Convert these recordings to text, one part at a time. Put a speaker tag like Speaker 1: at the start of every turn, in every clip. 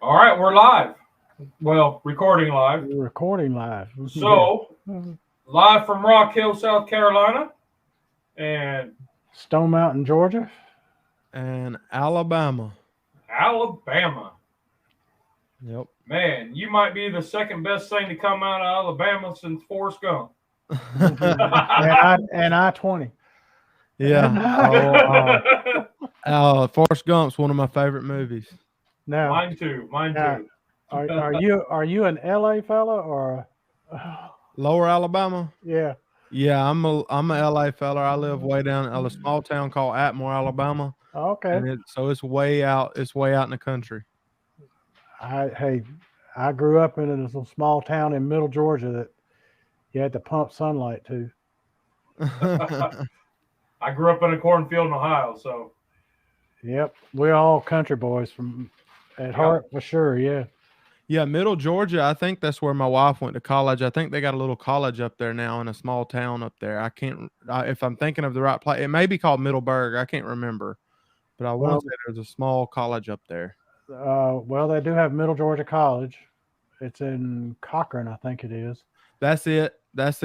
Speaker 1: All right, we're live. Well, recording live.
Speaker 2: We're recording live.
Speaker 1: So, live from Rock Hill, South Carolina, and
Speaker 2: Stone Mountain, Georgia.
Speaker 3: And Alabama.
Speaker 1: Alabama.
Speaker 3: Yep.
Speaker 1: Man, you might be the second best thing to come out of Alabama since Forrest Gump.
Speaker 2: and I-20.
Speaker 3: Yeah. Forrest Gump's one of my favorite movies.
Speaker 2: Now,
Speaker 1: mine too.
Speaker 2: Are you an LA fella or
Speaker 3: Lower Alabama?
Speaker 2: Yeah.
Speaker 3: Yeah, I'm a LA fella. I live way down in a small town called Atmore, Alabama.
Speaker 2: Okay.
Speaker 3: And it's way out. It's way out in the country.
Speaker 2: I grew up in a small town in middle Georgia that you had to pump sunlight to.
Speaker 1: I grew up in a cornfield in Ohio, so.
Speaker 2: Yep, we're all country boys at heart for sure. Yeah.
Speaker 3: Yeah, middle Georgia. I think that's where my wife went to college. I think they got a little college up there now in a small town up there. I can't, if I'm thinking of the right place, it may be called Middleburg. I can't remember, but I want to say there's a small college up there.
Speaker 2: Well, they do have Middle Georgia College. It's in Cochran, I think it is.
Speaker 3: That's it. That's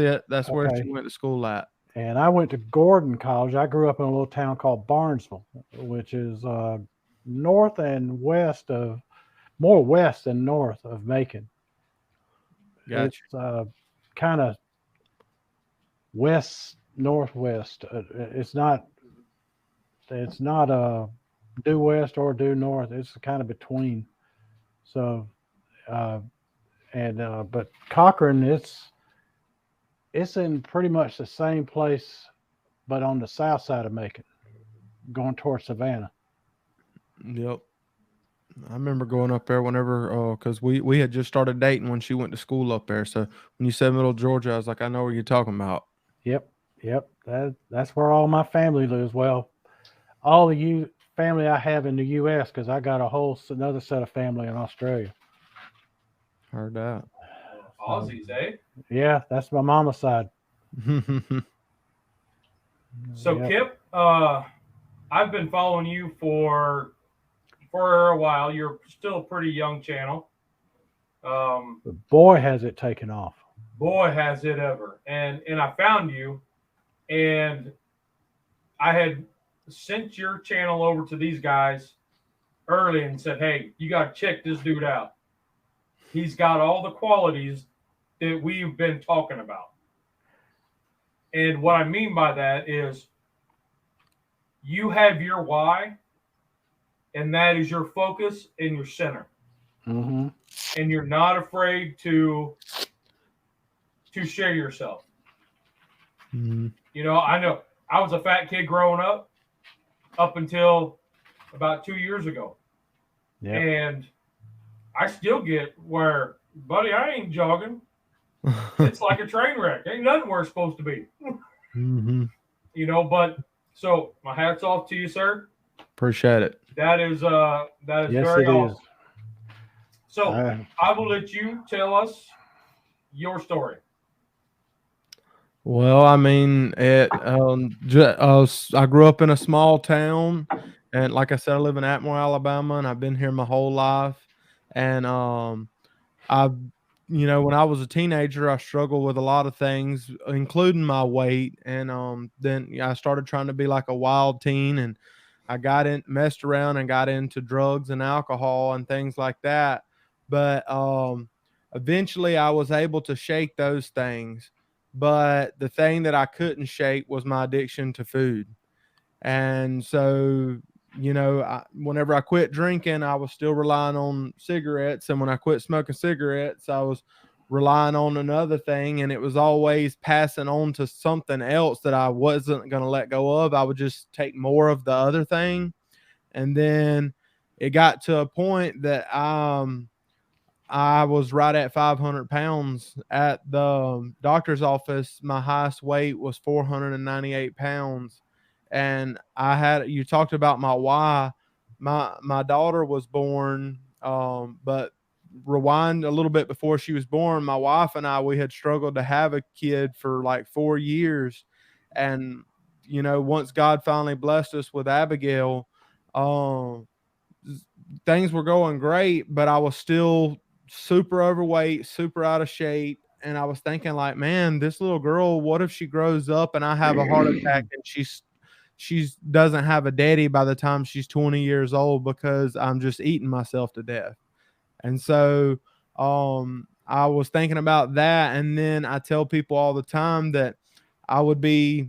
Speaker 3: where she went to school at.
Speaker 2: And I went to Gordon College. I grew up in a little town called Barnesville, which is north and west of, more west than north of Macon.
Speaker 3: Gotcha.
Speaker 2: It's kind of west northwest. It's not due west or due north. It's kind of between. So, but Cochran, it's in pretty much the same place, but on the south side of Macon, going towards Savannah.
Speaker 3: Yep. I remember going up there whenever, because we had just started dating when she went to school up there. So when you said Middle Georgia, I was like, I know what you're talking about.
Speaker 2: Yep. That's where all my family lives. Well, all the family I have in the U.S., because I got another set of family in Australia.
Speaker 3: Heard that.
Speaker 1: Aussies, eh?
Speaker 2: Yeah, that's my mama's side.
Speaker 1: So, yep. Kip, I've been following you for a while. You're still a pretty young channel.
Speaker 2: But boy, has it taken off.
Speaker 1: Boy, has it ever. And I found you, and I had sent your channel over to these guys early and said, hey, you got to check this dude out. He's got all the qualities that we've been talking about. And what I mean by that is you have your why, and that is your focus and your center.
Speaker 2: Mm-hmm.
Speaker 1: And you're not afraid to share yourself.
Speaker 3: Mm-hmm.
Speaker 1: You know I was a fat kid growing up until about 2 years ago.
Speaker 2: Yep.
Speaker 1: And I still get where, buddy, I ain't jogging. It's like a train wreck. Ain't nothing where it's supposed to be.
Speaker 3: Mm-hmm.
Speaker 1: You know, but so my hat's off to you, sir.
Speaker 3: Appreciate it.
Speaker 1: That is
Speaker 2: yes,
Speaker 1: very awesome.
Speaker 2: Is.
Speaker 1: So I will let you tell us your story.
Speaker 3: Well, I mean, I grew up in a small town, and like I said, I live in Atmore, Alabama, and I've been here my whole life. And when I was a teenager, I struggled with a lot of things, including my weight. And then I started trying to be like a wild teen, and I messed around and got into drugs and alcohol and things like that. But eventually I was able to shake those things. But the thing that I couldn't shake was my addiction to food. And so, whenever I quit drinking, I was still relying on cigarettes. And when I quit smoking cigarettes, I was relying on another thing. And it was always passing on to something else that I wasn't going to let go of. I would just take more of the other thing. And then it got to a point that I was right at 500 pounds at the doctor's office. My highest weight was 498 pounds. And you talked about my why. My daughter was born, but rewind a little bit before she was born, my wife and we had struggled to have a kid for like 4 years. And, once God finally blessed us with Abigail, things were going great, but I was still super overweight, super out of shape. And I was thinking like, man, this little girl, what if she grows up and I have a heart attack and she doesn't have a daddy by the time she's 20 years old because I'm just eating myself to death. And so I was thinking about that. And then I tell people all the time that I would be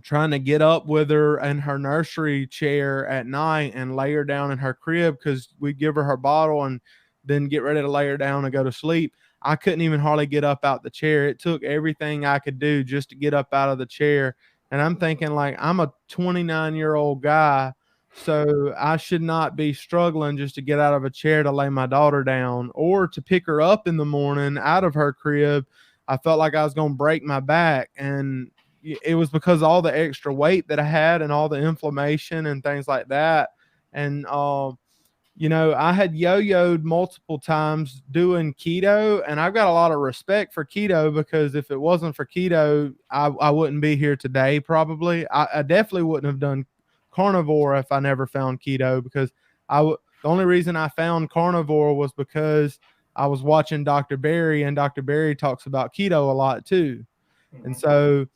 Speaker 3: trying to get up with her in her nursery chair at night and lay her down in her crib because we give her bottle and then get ready to lay her down and go to sleep. I couldn't even hardly get up out the chair. It took everything I could do just to get up out of the chair. And I'm thinking like, I'm a 29-year-old guy, so I should not be struggling just to get out of a chair to lay my daughter down or to pick her up in the morning out of her crib. I felt like I was going to break my back. And it was because of all the extra weight that I had and all the inflammation and things like that. And, you know, I had yo-yoed multiple times doing keto, and I've got a lot of respect for keto because if it wasn't for keto, I wouldn't be here today. Probably. I definitely wouldn't have done carnivore if I never found keto, because the only reason I found carnivore was because I was watching Dr. Berry, and Dr. Berry talks about keto a lot too. And so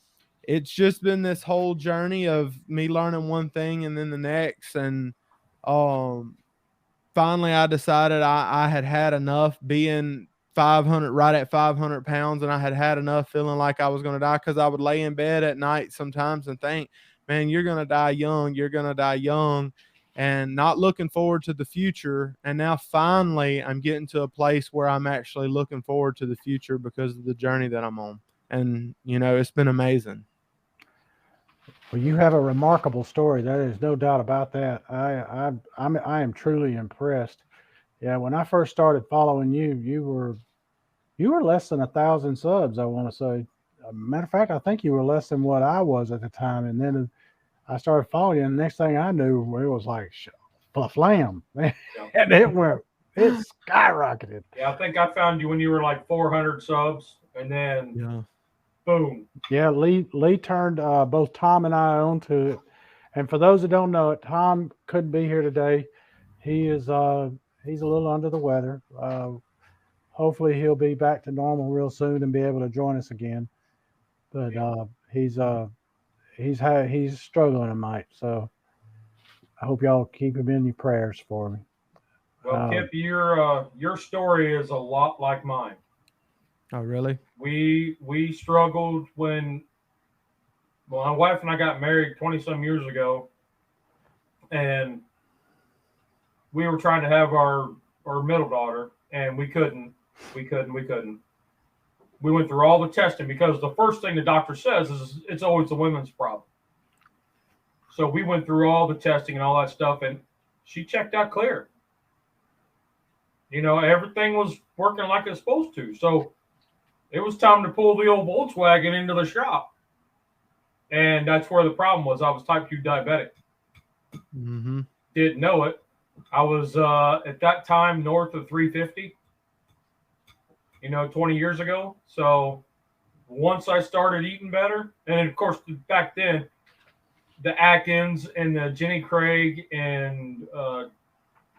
Speaker 3: it's just been this whole journey of me learning one thing and then the next. And finally I decided I had enough being 500, right at 500 pounds. And I had enough feeling like I was going to die, because I would lay in bed at night sometimes and think, man, you're going to die young. You're going to die young, and not looking forward to the future. And now finally I'm getting to a place where I'm actually looking forward to the future because of the journey that I'm on. And, you know, it's been amazing.
Speaker 2: Well, you have a remarkable story. There is no doubt about that. I am truly impressed. Yeah, when I first started following you, you were less than 1,000 subs, I want to say. Matter of fact, I think you were less than what I was at the time. And then I started following you, and the next thing I knew, it was like flam, and it skyrocketed.
Speaker 1: Yeah, I think I found you when you were like 400 subs, and then boom.
Speaker 2: Yeah, Lee turned both Tom and I on to it. And for those that don't know it, Tom couldn't be here today. He is he's a little under the weather. Hopefully he'll be back to normal real soon and be able to join us again. But he's struggling tonight, so I hope y'all keep him in your prayers for me.
Speaker 1: Well, Kip, your story is a lot like mine.
Speaker 3: Oh, really?
Speaker 1: We struggled when my wife and I got married 20-some years ago, and we were trying to have our middle daughter, and we couldn't. We went through all the testing, because the first thing the doctor says is it's always the women's problem. So we went through all the testing and all that stuff, and she checked out clear. You know, everything was working like it's supposed to. So it was time to pull the old Volkswagen into the shop. And that's where the problem was. I was type 2 diabetic.
Speaker 3: Mm-hmm.
Speaker 1: Didn't know it. I was, at that time, north of 350, 20 years ago. So once I started eating better, and of course, back then, the Atkins and the Jenny Craig and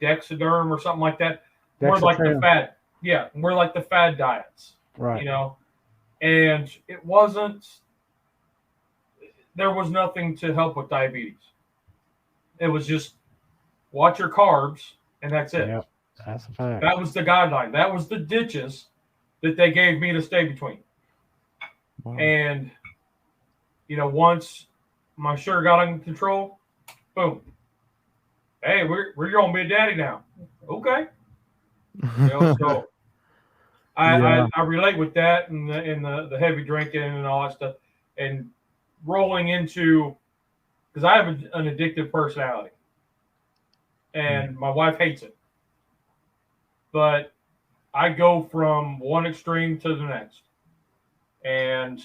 Speaker 1: Dexaderm or something like that were like the fad. Yeah, we're like the fad diets.
Speaker 2: Right.
Speaker 1: And it wasn't, there was nothing to help with diabetes. It was just watch your carbs, and that's it.
Speaker 2: Yep, that's a fact.
Speaker 1: That was the guideline. That was the ditches that they gave me to stay between. Wow. And, once my sugar got under control, boom. Hey, we're going to be a daddy now. Okay. So I relate with that and the heavy drinking and all that stuff, and rolling into, because I have an addictive personality, and my wife hates it, but I go from one extreme to the next, and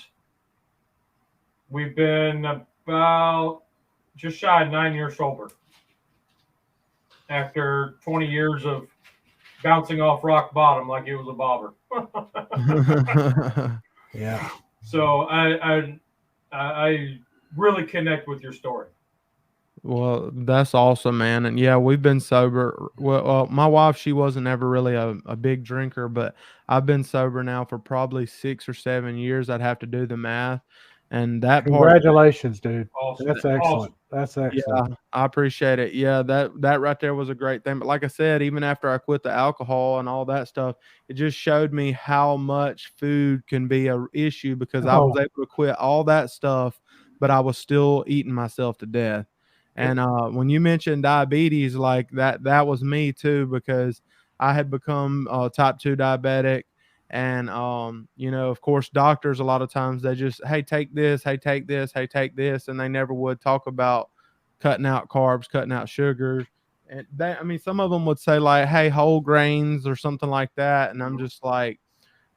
Speaker 1: we've been about just shy of 9 years sober after 20 years of bouncing off rock bottom like it was a bobber.
Speaker 2: Yeah.
Speaker 1: So I really connect with your story.
Speaker 3: Well, that's awesome, man. And yeah, we've been sober. Well, my wife, she wasn't ever really a big drinker, but I've been sober now for probably 6 or 7 years. I'd have to do the math. And that part,
Speaker 2: Congratulations, dude.
Speaker 1: Awesome.
Speaker 2: That's excellent.
Speaker 1: Awesome.
Speaker 2: That's
Speaker 3: yeah,
Speaker 2: excellent.
Speaker 3: I appreciate it. Yeah, that right there was a great thing. But like I said, even after I quit the alcohol and all that stuff, it just showed me how much food can be a issue because I was
Speaker 2: Oh,
Speaker 3: able to quit all that stuff, but I was still eating myself to death. And when you mentioned diabetes, like that was me too because I had become type 2 diabetic. And of course, doctors a lot of times they just, hey, take this, hey, take this, hey, take this, and they never would talk about cutting out carbs, cutting out sugars. And that, I mean, some of them would say like, hey, whole grains or something like that. And I'm just like,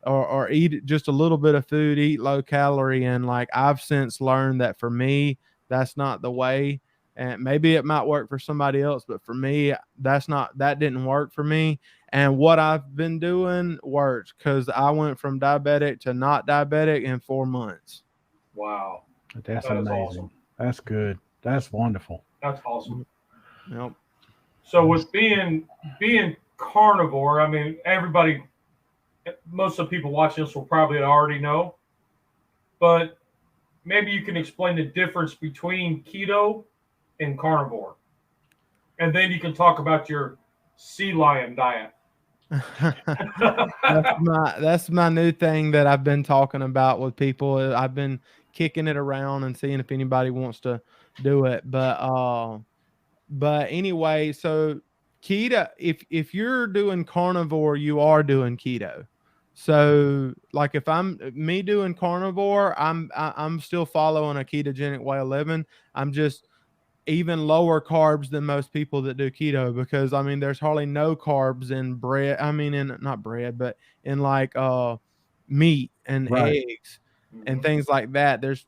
Speaker 3: or eat just a little bit of food, eat low calorie. And like, I've since learned that for me, that's not the way. And maybe it might work for somebody else, but for me, that didn't work for me. And what I've been doing works because I went from diabetic to not diabetic in 4 months.
Speaker 1: Wow.
Speaker 2: that's
Speaker 1: That is
Speaker 2: amazing.
Speaker 1: awesome.
Speaker 2: That's good. That's wonderful.
Speaker 1: That's awesome.
Speaker 3: Yep.
Speaker 1: So with being carnivore, I mean, everybody, most of the people watching this will probably already know, but maybe you can explain the difference between keto and carnivore, and then you can talk about your sea lion diet.
Speaker 3: That's my new thing that I've been talking about with people. I've been kicking it around and seeing if anybody wants to do it. But anyway, so keto, if you're doing carnivore, you are doing keto. So like if I'm me doing carnivore, I'm still following a ketogenic way of living. I'm just even lower carbs than most people that do keto because I mean there's hardly no carbs in bread. I mean in not bread, but in like meat and
Speaker 2: Right.
Speaker 3: eggs and things like that. There's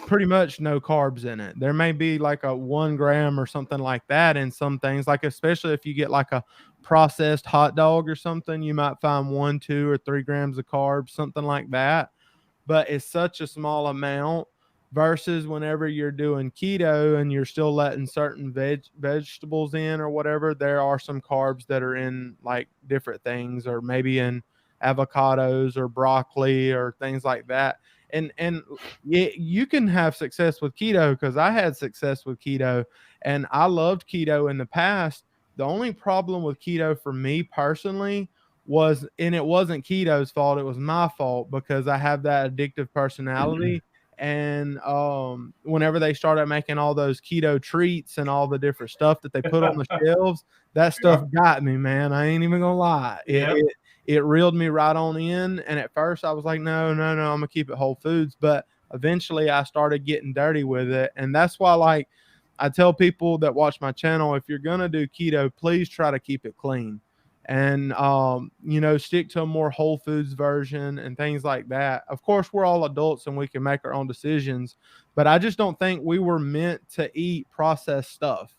Speaker 3: pretty much no carbs in it. There may be like a 1 gram or something like that in some things, like especially if you get like a processed hot dog or something, you might find 1, 2, or 3 grams of carbs, something like that. But it's such a small amount versus whenever you're doing keto and you're still letting certain vegetables in or whatever, there are some carbs that are in like different things or maybe in avocados or broccoli or things like that. And you can have success with keto because I had success with keto and I loved keto in the past. The only problem with keto for me personally was, and it wasn't keto's fault, it was my fault because I have that addictive personality. And whenever they started making all those keto treats and all the different stuff that they put on the shelves, that stuff got me, man. I ain't even gonna lie. It reeled me right on in. And at first I was like, no, I'm gonna keep it whole foods. But eventually I started getting dirty with it. And that's why, like, I tell people that watch my channel, if you're gonna do keto, please try to keep it clean and stick to a more whole foods version and things like that. Of course, we're all adults and we can make our own decisions, but I just don't think we were meant to eat processed stuff.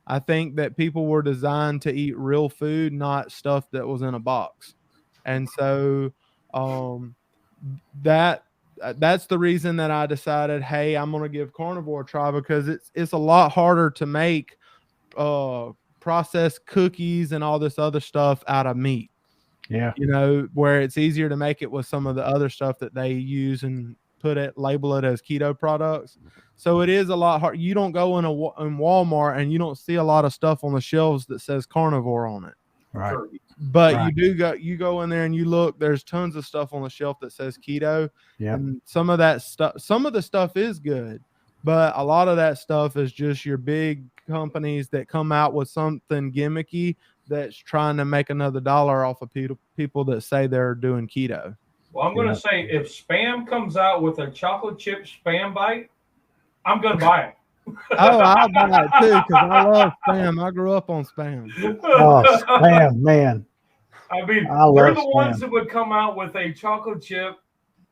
Speaker 3: I think that people were designed to eat real food, not stuff that was in a box. And so that's the reason that I decided, hey, I'm going to give carnivore a try because it's a lot harder to make processed cookies and all this other stuff out of meat.
Speaker 2: Yeah.
Speaker 3: Where it's easier to make it with some of the other stuff that they use and label it as keto products. So it is a lot hard. You don't go in Walmart and you don't see a lot of stuff on the shelves that says carnivore on it.
Speaker 2: Right.
Speaker 3: But you go in there and you look, there's tons of stuff on the shelf that says keto.
Speaker 2: Yeah.
Speaker 3: And some of the stuff is good, but a lot of that stuff is just your big companies that come out with something gimmicky that's trying to make another dollar off of people that say they're doing keto.
Speaker 1: Well, I'm going to say if Spam comes out with a chocolate chip Spam bite, I'm going to buy it.
Speaker 3: Oh, I'll buy it too because I love Spam. I grew up on Spam.
Speaker 2: Oh, Spam, man.
Speaker 1: I mean, they're the ones that would come out with a chocolate chip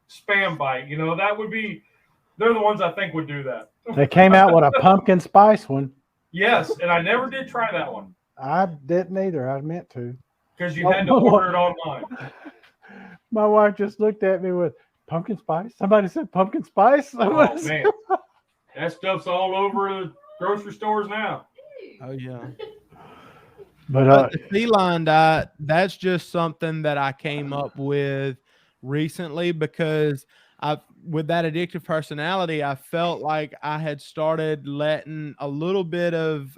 Speaker 1: Spam bite. They're the ones I think would do that.
Speaker 2: They came out with a pumpkin spice one.
Speaker 1: Yes, and I never did try that one.
Speaker 2: I didn't either. I meant to.
Speaker 1: Because you had to order it online.
Speaker 2: My wife just looked at me with pumpkin spice. Somebody said pumpkin spice.
Speaker 1: Oh, man. That stuff's all over grocery stores now.
Speaker 3: Oh yeah.
Speaker 2: But
Speaker 3: the feline diet, that's just something that I came up with recently because with that addictive personality, I felt like I had started letting a little bit of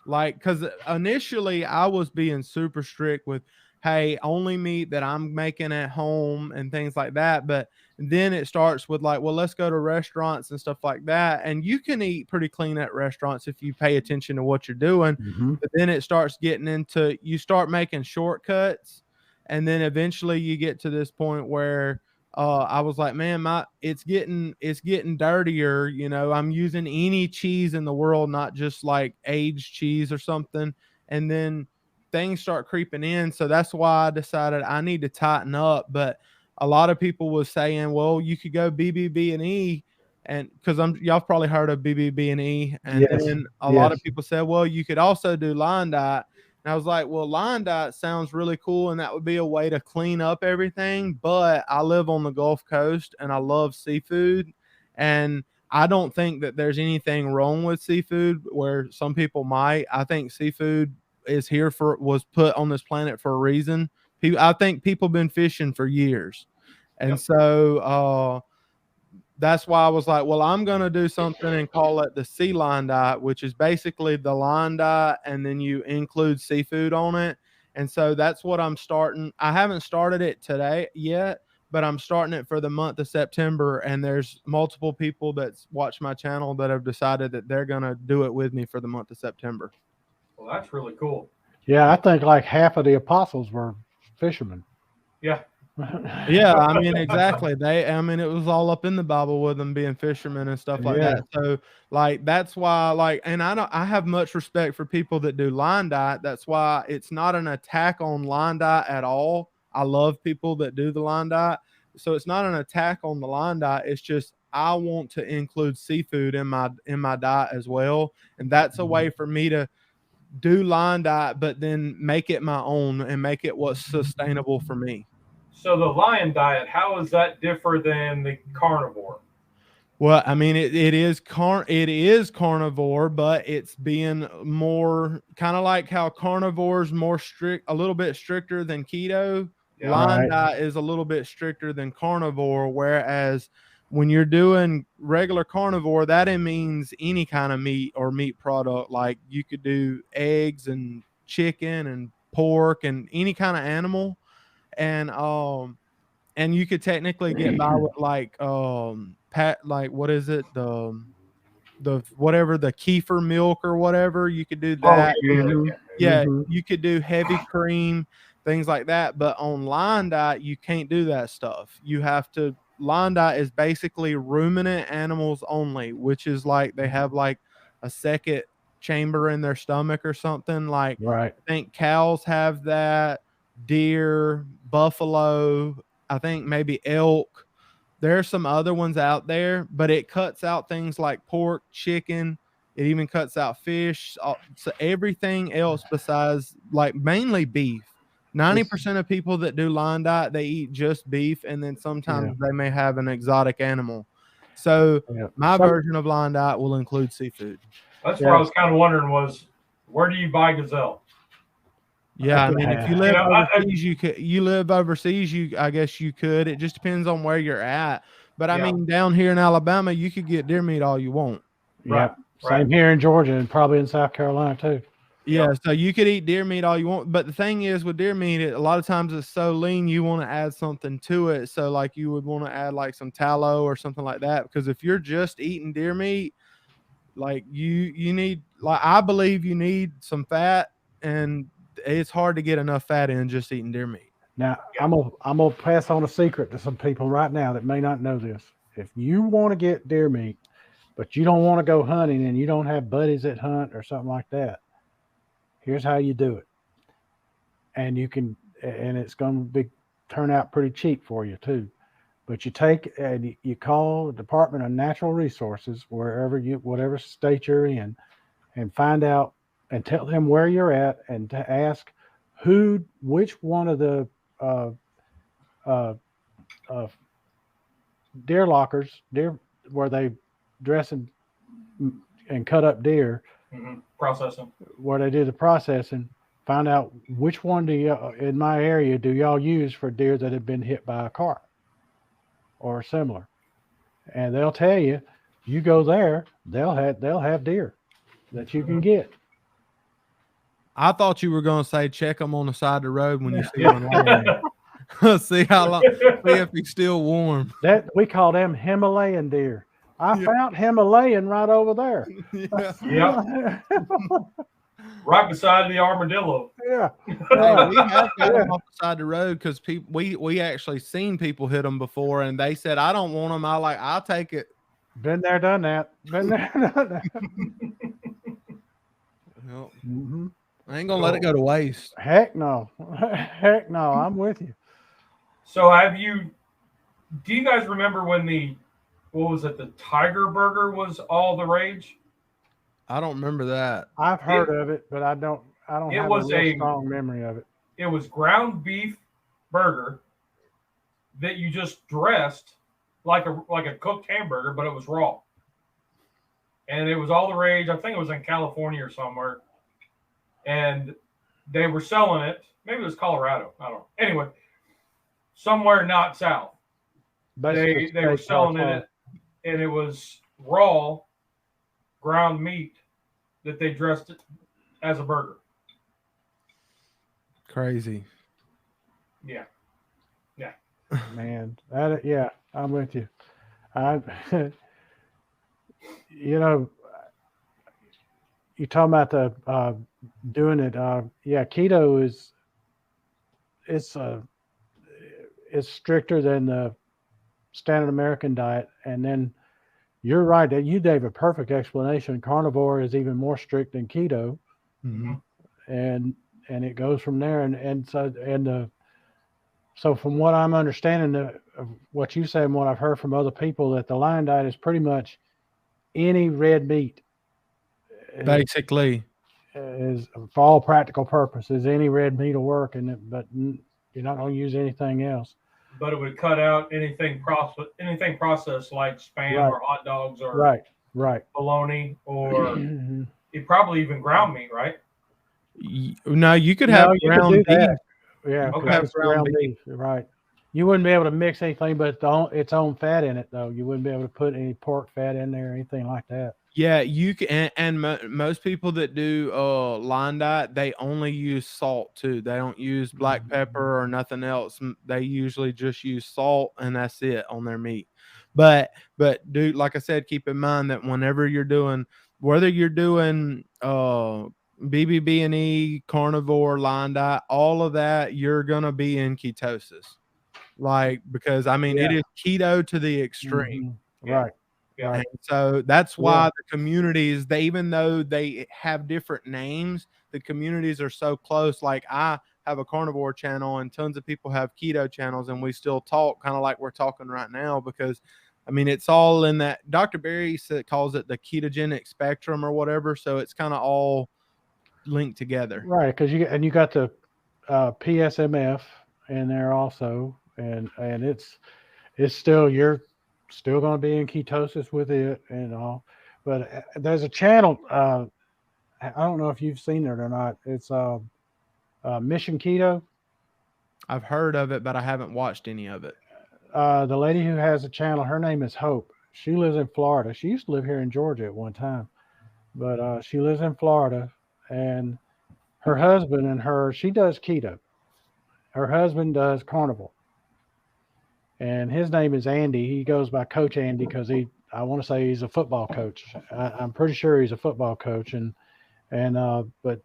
Speaker 3: because initially I was being super strict with, hey, only meat that I'm making at home and things like that. But then it starts with like, well, let's go to restaurants and stuff like that. And you can eat pretty clean at restaurants if you pay attention to what you're doing. But then it starts getting into, you start making shortcuts. And then eventually you get to this point where I was like, man, it's getting dirtier. You know, I'm using any cheese in the world, not just like aged cheese or something. And then things start creeping in. So that's why I decided I need to tighten up. But a lot of people was saying, well, you could go BBB and E, and because y'all probably heard of BBB and E. And
Speaker 2: yes,
Speaker 3: then a lot of people said, well, you could also do line diet. And I was like, well, line diet sounds really cool, and that would be a way to clean up everything. But I live on the Gulf Coast, and I love seafood. And I don't think that there's anything wrong with seafood where some people might. I think seafood was put on this planet for a reason. I think people have been fishing for years. And so that's why I was like, well, I'm going to do something and call it the sea line diet, which is basically the line diet, and then you include seafood on it. And so that's what I'm starting. I haven't started it today yet, but I'm starting it for the month of September. And there's multiple people that's watched my channel that have decided that they're going to do it with me for the month of September.
Speaker 1: Well, that's really cool.
Speaker 2: Yeah, I think like half of the apostles were fishermen.
Speaker 1: Yeah.
Speaker 3: Yeah, I mean, exactly. It was all up in the Bible with them being fishermen and stuff like that. So like, that's why, like, and I have much respect for people that do line diet. That's why it's not an attack on line diet at all. I love people that do the line diet. So it's not an attack on the line diet. It's just, I want to include seafood in my diet as well. And that's a way for me to do line diet, but then make it my own and make it what's sustainable for me.
Speaker 1: So the lion diet, how is that different than the carnivore?
Speaker 3: Well, I mean, it is carnivore, but it's being more kind of like how carnivore's more strict, a little bit stricter than keto.
Speaker 1: Yeah.
Speaker 3: Line diet is a little bit stricter than carnivore, whereas when you're doing regular carnivore, that means any kind of meat or meat product. Like you could do eggs and chicken and pork and any kind of animal. And you could technically get by with like what is it, the whatever, the kefir milk or whatever, you could do that. You could do heavy cream, things like that. But on line diet, you can't do that stuff. Line diet is basically ruminant animals only, which is like they have like a second chamber in their stomach or something. Like I think cows have that, deer, buffalo, I think maybe elk. There's some other ones out there, but it cuts out things like pork, chicken. It even cuts out fish. So everything else besides, like, mainly beef. 90% of people that do line diet, they eat just beef, and then sometimes they may have an exotic animal. So my version of line diet will include seafood.
Speaker 1: That's where I was kind of wondering was, where do you buy gazelle?
Speaker 3: Yeah, I mean, if you live overseas, I guess you could. It just depends on where you're at. But I mean, down here in Alabama, you could get deer meat all you want.
Speaker 2: Yeah, same here in Georgia and probably in South Carolina too.
Speaker 3: Yeah, so you could eat deer meat all you want. But the thing is with deer meat, a lot of times it's so lean, you want to add something to it. So like you would want to add like some tallow or something like that. Because if you're just eating deer meat, like you need, like, I believe you need some fat, and it's hard to get enough fat in just eating deer meat.
Speaker 2: Now, I'm gonna pass on a secret to some people right now that may not know this. If you want to get deer meat, but you don't want to go hunting and you don't have buddies that hunt or something like that, here's how you do it. And it's going to turn out pretty cheap for you too. But you take and you call the Department of Natural Resources, whatever state you're in, and find out and tell them where you're at, and to ask which one of the deer lockers, where they dress and and cut up deer.
Speaker 1: Processing.
Speaker 2: Where they do the processing, find out which one do you in my area do y'all use for deer that have been hit by a car or similar, and they'll tell you. You go there, they'll have deer that you can get.
Speaker 3: I thought you were going to say check them on the side of the road when you see one laying. See how long, see if he's still warm.
Speaker 2: That we call them Himalayan deer. I found Himalayan right over there.
Speaker 1: Yep. Right beside the armadillo.
Speaker 2: Yeah.
Speaker 3: Hey, we have got them off the side of the road because we actually seen people hit them before, and they said, I don't want them. I'll take it.
Speaker 2: Been there, done that. Been there, done that.
Speaker 3: Well, I ain't gonna let it go to waste.
Speaker 2: Heck no. Heck no. I'm with you.
Speaker 1: So do you guys remember when the Tiger Burger was all the rage?
Speaker 3: I don't remember that.
Speaker 2: I've heard of it, but I don't have a strong memory of it.
Speaker 1: It was ground beef burger that you just dressed like a cooked hamburger, but it was raw. And it was all the rage. I think it was in California or somewhere. And they were selling it. Maybe it was Colorado. I don't know. Anyway, somewhere not south. They were selling it, and it was raw ground meat that they dressed it as a burger.
Speaker 3: Crazy.
Speaker 1: Yeah.
Speaker 2: Man, I'm with you. You talking about the doing it. Keto it's stricter than the standard American diet, and then you're right that you gave a perfect explanation. Carnivore is even more strict than keto, and it goes from there. So from what I'm understanding of what you say and what I've heard from other people, that the lion diet is pretty much any red meat.
Speaker 3: Basically,
Speaker 2: is for all practical purposes, any red meat will work, but you're not going to use anything else.
Speaker 1: But it would cut out anything processed like Spam or hot dogs or bologna or it probably even ground meat, right?
Speaker 3: No, you could have ground beef.
Speaker 2: Yeah,
Speaker 3: okay.
Speaker 2: Ground beef, right. You wouldn't be able to mix anything but its own fat in it, though. You wouldn't be able to put any pork fat in there or anything like that.
Speaker 3: Yeah, you can, and most people that do lion diet, they only use salt too. They don't use black pepper or nothing else. They usually just use salt, and that's it on their meat. But dude, like I said, keep in mind that whenever you're doing, whether you're doing BBB&E, carnivore, lion diet, all of that, you're gonna be in ketosis. Because it is keto to the extreme.
Speaker 2: Right.
Speaker 3: Yeah. And so that's why the communities, even though they have different names, the communities are so close. Like I have a carnivore channel and tons of people have keto channels, and we still talk kind of like we're talking right now, because it's all in that. Dr. Berry calls it the ketogenic spectrum or whatever. So it's kind of all linked together.
Speaker 2: Right. Because you got the PSMF in there also. And it's still, you're still going to be in ketosis with it and all, but there's a channel. I don't know if you've seen it or not. It's Mission Keto.
Speaker 3: I've heard of it, but I haven't watched any of it.
Speaker 2: The lady who has a channel, her name is Hope. She lives in Florida. She used to live here in Georgia at one time, but she lives in Florida, and her husband she does keto. Her husband does carnivore. And his name is Andy. He goes by Coach Andy because I want to say he's a football coach. I'm pretty sure he's a football coach. But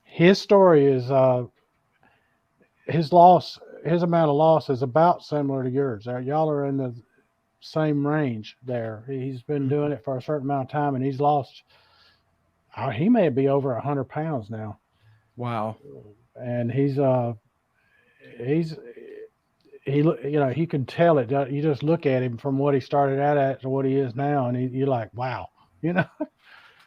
Speaker 2: his story is his amount of loss is about similar to yours. Y'all are in the same range there. He's been doing it for a certain amount of time, and he's lost. He may be over 100 pounds now.
Speaker 3: Wow.
Speaker 2: And he can tell it. You just look at him from what he started out at to what he is now, and you're like, wow,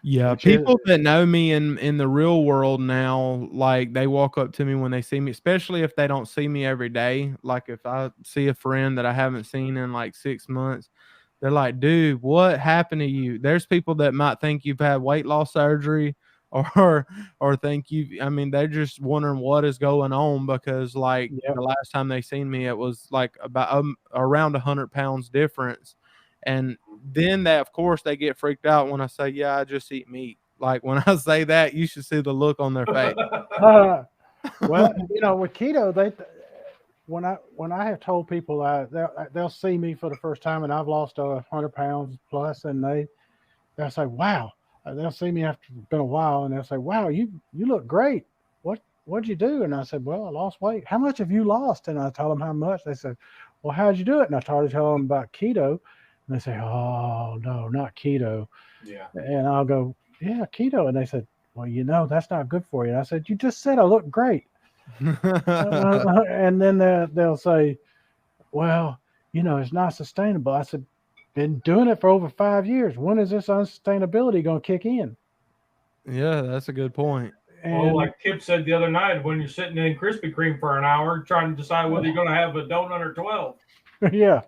Speaker 3: Yeah, people that know me in the real world now, like they walk up to me when they see me, especially if they don't see me every day. Like if I see a friend that I haven't seen in like 6 months, They're like, dude, what happened to you? There's people that might think you've had weight loss surgery or think you, I mean, they're just wondering what is going on because like
Speaker 2: Yep.
Speaker 3: the last time they seen me, it was like about around 100 pounds difference. And then they, of course, they get freaked out when I say, yeah, I just eat meat. Like when I say that, you should see the look on their face.
Speaker 2: Well, with keto, when I have told people they'll see me for the first time and I've lost 100 pounds plus, and they'll say, wow. They'll see me after it's been a while, and they'll say, wow, you look great. What'd you do? And I said, well, I lost weight. How much have you lost? And I told them how much. They said, well, how'd you do it? And I started telling them about keto, and they say, oh no, not keto.
Speaker 1: Yeah.
Speaker 2: And I'll go, yeah, keto. And they said, well, that's not good for you. And I said, you just said I look great. And then they'll say, well, it's not sustainable. I said, been doing it for over 5 years. When is this unsustainability going to kick in?
Speaker 3: Yeah, that's a good point.
Speaker 1: Well, like Kip said the other night, when you're sitting in Krispy Kreme for an hour trying to decide whether you're going to have a donut or 12.
Speaker 2: Yeah,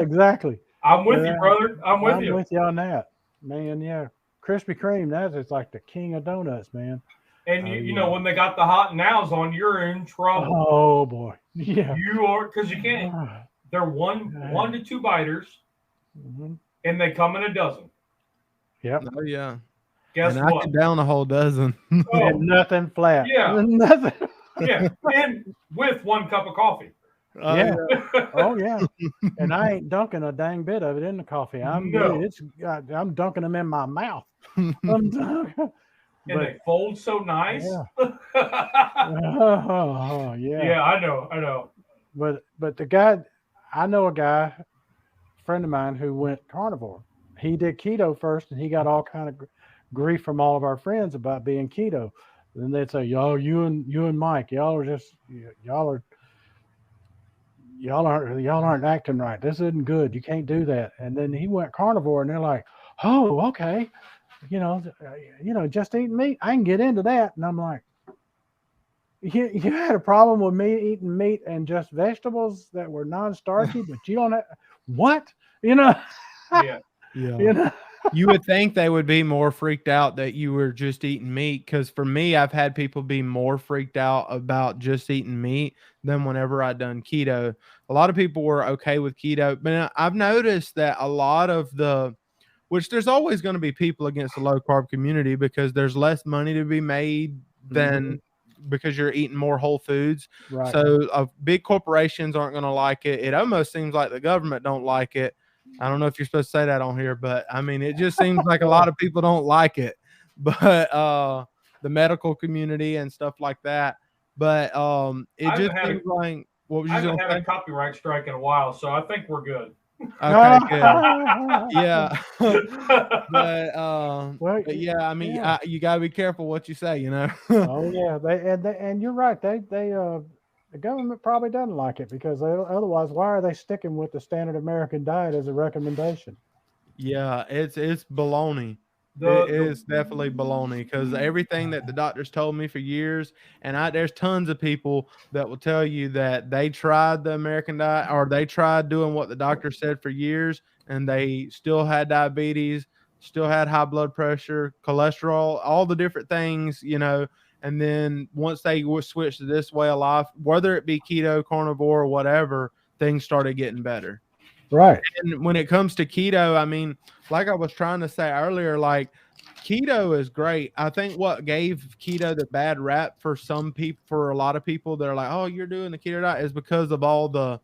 Speaker 2: exactly.
Speaker 1: I'm with you, brother. I'm with
Speaker 2: you on that, man. Yeah, Krispy Kreme, that is like the king of donuts, man.
Speaker 1: And you know, when they got the hot nows on, you're in trouble.
Speaker 2: Oh boy, yeah.
Speaker 1: You are, because you can't. They're one to two biters, and they come in a dozen.
Speaker 2: Yep.
Speaker 3: Oh yeah.
Speaker 1: Guess
Speaker 3: and
Speaker 1: what?
Speaker 3: I could down a whole dozen.
Speaker 2: And nothing flat.
Speaker 1: Yeah.
Speaker 2: Nothing.
Speaker 1: Yeah. And with 1 cup of coffee.
Speaker 2: Yeah. Oh yeah. And I ain't dunking a dang bit of it in the coffee. I'm dunking them in my mouth.
Speaker 1: And they fold so nice.
Speaker 2: Yeah. Yeah.
Speaker 1: Yeah, I know.
Speaker 2: But the guy, I know a guy, a friend of mine who went carnivore. He did keto first, and he got all kind of grief from all of our friends about being keto. And they'd say, y'all, you and Mike, y'all aren't acting right. This isn't good. You can't do that. And then he went carnivore, and they're like, oh, okay. Just eating meat. I can get into that. And I'm like, you had a problem with me eating meat and just vegetables that were non-starchy, but you don't have what?
Speaker 1: Yeah.
Speaker 3: Yeah. You would think they would be more freaked out that you were just eating meat. Because for me, I've had people be more freaked out about just eating meat than whenever I done keto. A lot of people were okay with keto, but I've noticed that a lot of which there's always going to be people against the low carb community because there's less money to be made than because you're eating more whole foods.
Speaker 2: Right.
Speaker 3: So big corporations aren't going to like it. It almost seems like the government don't like it. I don't know if you're supposed to say that on here, but I mean, it just seems like a lot of people don't like it, but the medical community and stuff like that. But it just seems like, what was you
Speaker 1: going to say? I haven't had a copyright strike in a while, so I think we're good.
Speaker 3: Okay, good. Yeah. But yeah, I mean, you gotta be careful what you say,
Speaker 2: Oh yeah, and you're right. The government probably doesn't like it because otherwise, why are they sticking with the standard American diet as a recommendation?
Speaker 3: Yeah, it's baloney. It is definitely baloney because everything that the doctors told me for years, and there's tons of people that will tell you that they tried the American diet or they tried doing what the doctor said for years, and they still had diabetes, still had high blood pressure, cholesterol, all the different things, and then once they switched to this way of life, whether it be keto, carnivore, or whatever, things started getting better.
Speaker 2: Right.
Speaker 3: And when it comes to keto, I mean, like I was trying to say earlier, like keto is great. I think what gave keto the bad rap for some people, for a lot of people that are like, oh, you're doing the keto diet, is because of all the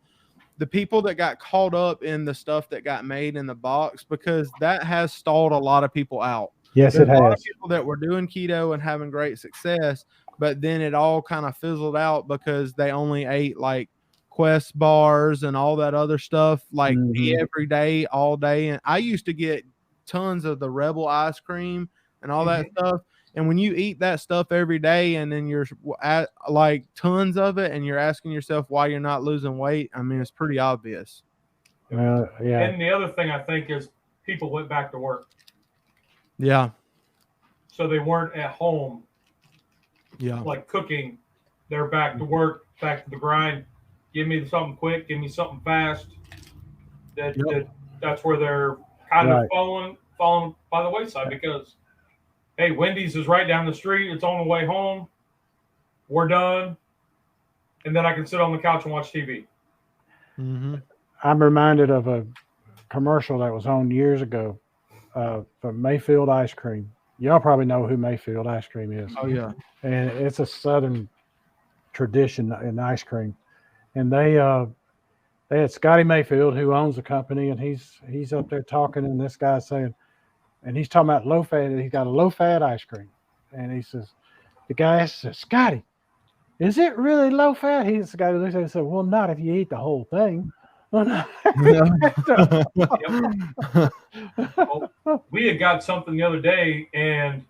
Speaker 3: people that got caught up in the stuff that got made in the box, because that has stalled a lot of people out.
Speaker 2: Yes,
Speaker 3: There's
Speaker 2: it has.
Speaker 3: A lot of people that were doing keto and having great success, but then it all kind of fizzled out because they only ate like Quest bars and all that other stuff like every day, all day. And I used to get tons of the Rebel ice cream and all that stuff. And when you eat that stuff every day and then you're at like tons of it and you're asking yourself why you're not losing weight, I mean, it's pretty obvious.
Speaker 2: Yeah.
Speaker 1: And the other thing I think is people went back to work.
Speaker 3: Yeah.
Speaker 1: So they weren't at home.
Speaker 3: Yeah.
Speaker 1: Like cooking. They're back to work, back to the grind. Give me something quick. Give me something fast. That's where they're kind
Speaker 2: Right.
Speaker 1: of falling by the wayside because, hey, Wendy's is right down the street. It's on the way home. We're done. And then I can sit on the couch and watch TV.
Speaker 3: Mm-hmm.
Speaker 2: I'm reminded of a commercial that was on years ago for Mayfield Ice Cream. Y'all probably know who Mayfield Ice Cream is.
Speaker 3: Oh yeah.
Speaker 2: And it's a Southern tradition in ice cream. And they had Scotty Mayfield, who owns the company, and he's up there talking, and this guy's saying, and he's talking about low fat. He's got a low fat ice cream, and he says, the guy says, Scotty, is it really low fat? He's the guy who looks at it and said, well, not if you eat the whole thing.
Speaker 1: Well, we had got something the other day, and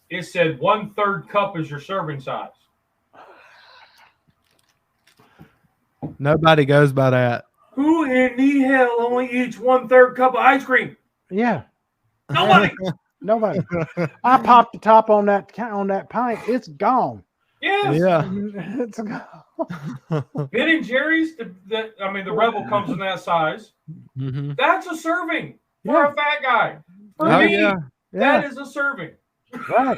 Speaker 1: it said 1/3 cup is your serving size.
Speaker 3: Nobody goes by that.
Speaker 1: Who in the hell only eats 1/3 cup of ice cream?
Speaker 2: Yeah.
Speaker 1: Nobody.
Speaker 2: Nobody. I popped the top on that pint. It's gone.
Speaker 1: Yes.
Speaker 3: Yeah.
Speaker 2: It's gone.
Speaker 1: Ben and Jerry's, the Rebel comes in that size.
Speaker 3: Mm-hmm.
Speaker 1: That's a serving for a fat guy. For
Speaker 3: Oh
Speaker 1: me,
Speaker 3: yeah.
Speaker 1: that is a serving.
Speaker 2: Right.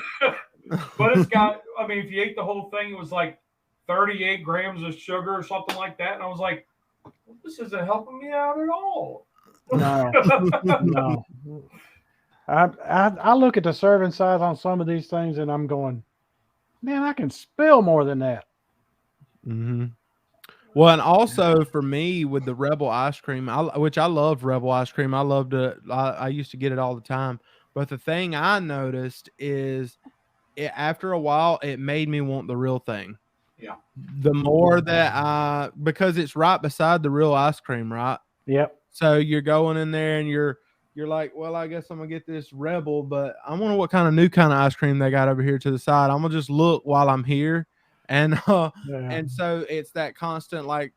Speaker 1: But it's got, if you ate the whole thing, it was like 38 grams of sugar or something like that. And I was like, this isn't helping me out at all.
Speaker 2: No. No. I look at the serving size on some of these things and I'm going, man, I can spill more than that.
Speaker 3: Mm-hmm. Well, and also for me with the Rebel ice cream, which I love Rebel ice cream. I used to get it all the time. But the thing I noticed is after a while, it made me want the real thing.
Speaker 1: Yeah.
Speaker 3: The more that because it's right beside the real ice cream, right?
Speaker 2: Yep.
Speaker 3: So you're going in there and you're like, well, I guess I'm gonna get this Rebel, but I wonder what kind of new kind of ice cream they got over here to the side. I'm gonna just look while I'm here, and and so it's that constant, like,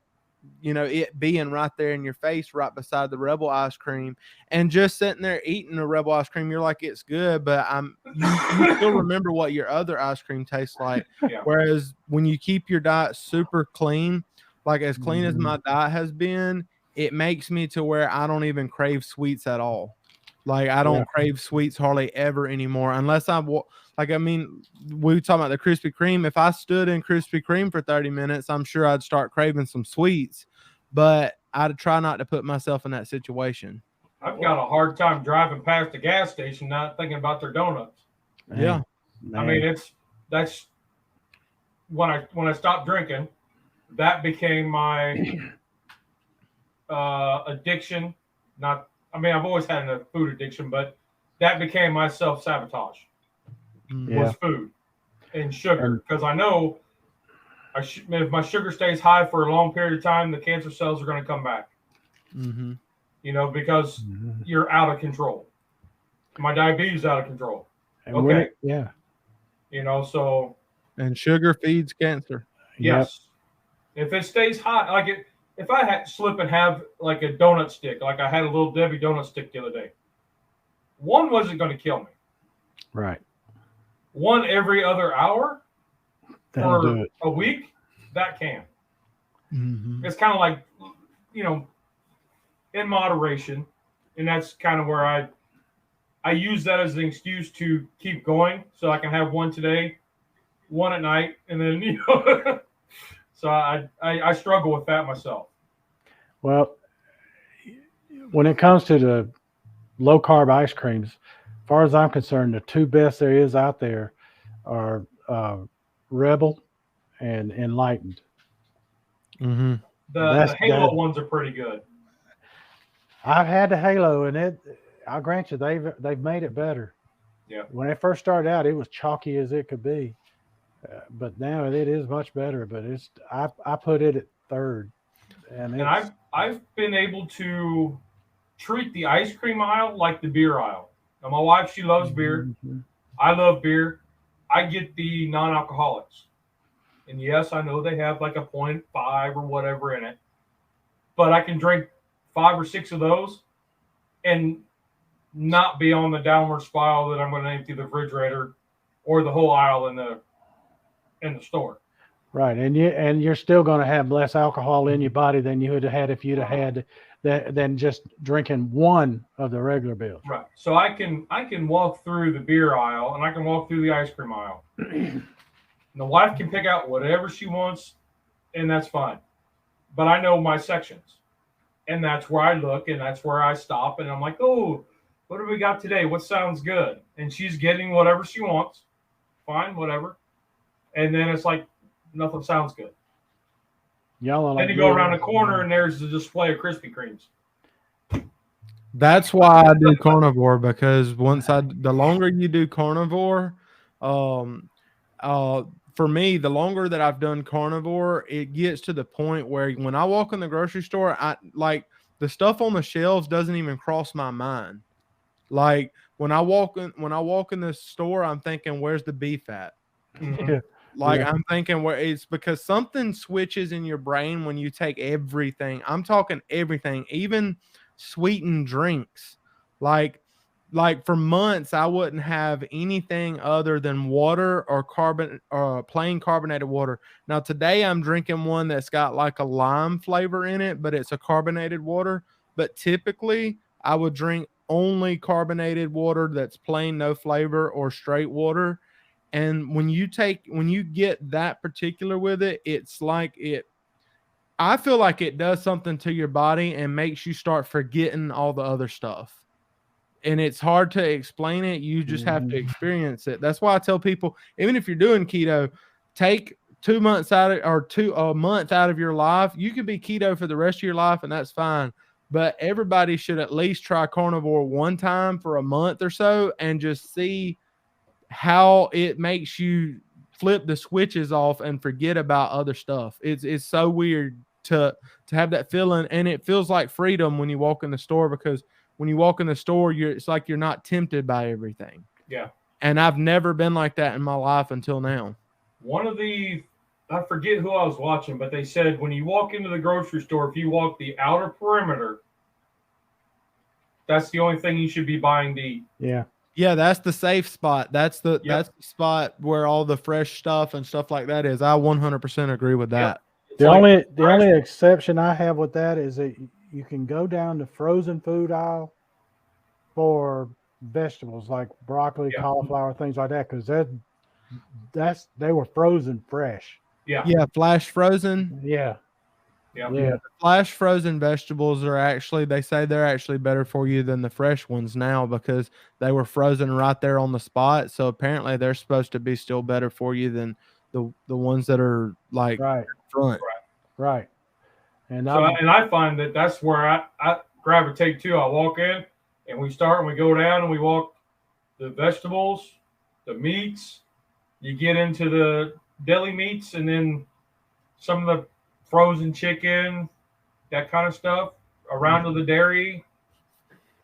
Speaker 3: it being right there in your face, right beside the Rebel ice cream, and just sitting there eating the Rebel ice cream. You're like, it's good, but you still remember what your other ice cream tastes like.
Speaker 1: Yeah.
Speaker 3: Whereas when you keep your diet super clean, like as clean as my diet has been, it makes me to where I don't even crave sweets at all. Like I don't crave sweets hardly ever anymore, unless we were talking about the Krispy Kreme. If I stood in Krispy Kreme for 30 minutes, I'm sure I'd start craving some sweets, but I'd try not to put myself in that situation.
Speaker 1: I've got a hard time driving past the gas station not thinking about their donuts.
Speaker 3: Yeah.
Speaker 2: Man.
Speaker 1: That's when I stopped drinking, that became my addiction. I've always had a food addiction, but that became my self-sabotage. Was food and sugar, because I know if my sugar stays high for a long period of time, the cancer cells are going to come back.
Speaker 3: Mm-hmm.
Speaker 1: Because you're out of control. My diabetes is out of control.
Speaker 2: And
Speaker 1: okay.
Speaker 2: So.
Speaker 3: And sugar feeds cancer.
Speaker 1: Yes. Yep. If it stays high, if I slip and have like a donut stick, like I had a Little Debbie donut stick the other day, one wasn't going to kill me.
Speaker 2: Right.
Speaker 1: One every other hour for a week, that can.
Speaker 3: Mm-hmm.
Speaker 1: It's kind of like, in moderation. And that's kind of where I use that as an excuse to keep going, so I can have one today, one at night, and then, so I struggle with that myself.
Speaker 2: Well, when it comes to the low carb ice creams, as far as I'm concerned, the two best there is out there are Rebel and Enlightened.
Speaker 3: Mm-hmm.
Speaker 1: The Halo ones are pretty good.
Speaker 2: I've had the Halo, and I'll grant you, they've made it better.
Speaker 1: Yeah. When
Speaker 2: it first started out, it was chalky as it could be, but now it is much better. But I put it at third, and
Speaker 1: I've been able to treat the ice cream aisle like the beer aisle. Now, my wife, she loves beer.
Speaker 2: Mm-hmm.
Speaker 1: I love beer. I get the non-alcoholics, and yes, I know they have like a 0.5 or whatever in it, but I can drink 5 or 6 of those and not be on the downward spiral that I'm going to empty the refrigerator or the whole aisle in the store.
Speaker 2: Right, and you're still going to have less alcohol in your body than you would have had if you'd have had than just drinking one of the regular beers.
Speaker 1: Right. So I can walk through the beer aisle and I can walk through the ice cream aisle. And the wife can pick out whatever she wants, and that's fine. But I know my sections. And that's where I look and that's where I stop. And I'm like, oh, what do we got today? What sounds good? And she's getting whatever she wants. Fine, whatever. And then it's like, nothing sounds good. Then you go around the corner and there's the display of Krispy Kremes.
Speaker 3: That's why I do carnivore, because the longer you do carnivore, for me, the longer that I've done carnivore, it gets to the point where when I walk in the grocery store, I like the stuff on the shelves doesn't even cross my mind. Like when I walk in the store, I'm thinking, where's the beef at?
Speaker 2: Yeah.
Speaker 3: I'm thinking where it's because something switches in your brain when you take everything. I'm talking everything, even sweetened drinks. Like for months, I wouldn't have anything other than water or plain carbonated water. Now today I'm drinking one that's got like a lime flavor in it, but it's a carbonated water. But typically I would drink only carbonated water that's plain, no flavor, or straight water. And when you get that particular with it, it's like I feel like it does something to your body and makes you start forgetting all the other stuff. And it's hard to explain it. You just have to experience it. That's why I tell people, even if you're doing keto, take 2 months out a month out of your life. You could be keto for the rest of your life, and that's fine. But everybody should at least try carnivore one time for a month or so and just see how it makes you flip the switches off and forget about other stuff. It's so weird to have that feeling, and it feels like freedom when you walk in the store, because when you walk in the store, it's like you're not tempted by everything.
Speaker 1: Yeah.
Speaker 3: And I've never been like that in my life until now.
Speaker 1: I forget who I was watching, but they said when you walk into the grocery store, if you walk the outer perimeter, that's the only thing you should be buying to eat.
Speaker 2: Yeah.
Speaker 3: Yeah, that's the safe spot. That's the spot where all the fresh stuff and stuff like that is. I 100% agree with that.
Speaker 1: Yep.
Speaker 2: The only exception I have with that is that you can go down the frozen food aisle for vegetables like broccoli, cauliflower, things like that, because they were frozen fresh.
Speaker 1: Yeah.
Speaker 3: Yeah, flash frozen.
Speaker 2: Yeah.
Speaker 1: Yeah.
Speaker 3: Flash frozen vegetables they say they're actually better for you than the fresh ones now, because they were frozen right there on the spot. So apparently they're supposed to be still better for you than the ones that are like front.
Speaker 2: Right. And
Speaker 1: I find that's where I gravitate to. I walk in and we start and we go down and we walk the vegetables, the meats. You get into the deli meats and then some of the frozen chicken, that kind of stuff, around to the dairy.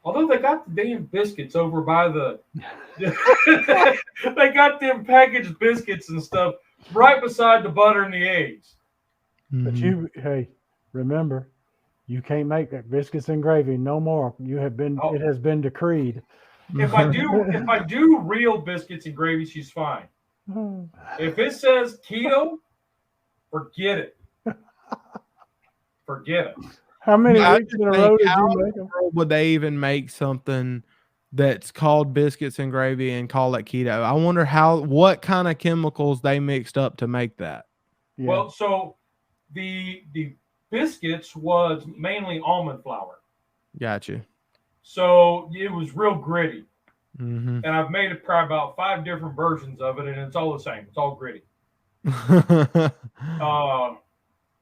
Speaker 1: Although they got the damn biscuits over by they got them packaged biscuits and stuff right beside the butter and the eggs.
Speaker 2: But remember, you can't make that biscuits and gravy no more. It has been decreed.
Speaker 1: If I do real biscuits and gravy, she's fine. If it says keto, forget it. Forget it.
Speaker 2: How many weeks in a row did you make them?
Speaker 3: Would they even make something that's called biscuits and gravy and call it keto? I wonder what kind of chemicals they mixed up to make that.
Speaker 2: Yeah.
Speaker 1: Well, so the biscuits was mainly almond flour.
Speaker 3: Gotcha.
Speaker 1: So it was real gritty.
Speaker 3: Mm-hmm.
Speaker 1: And I've made probably about 5 different versions of it, and it's all the same. It's all gritty.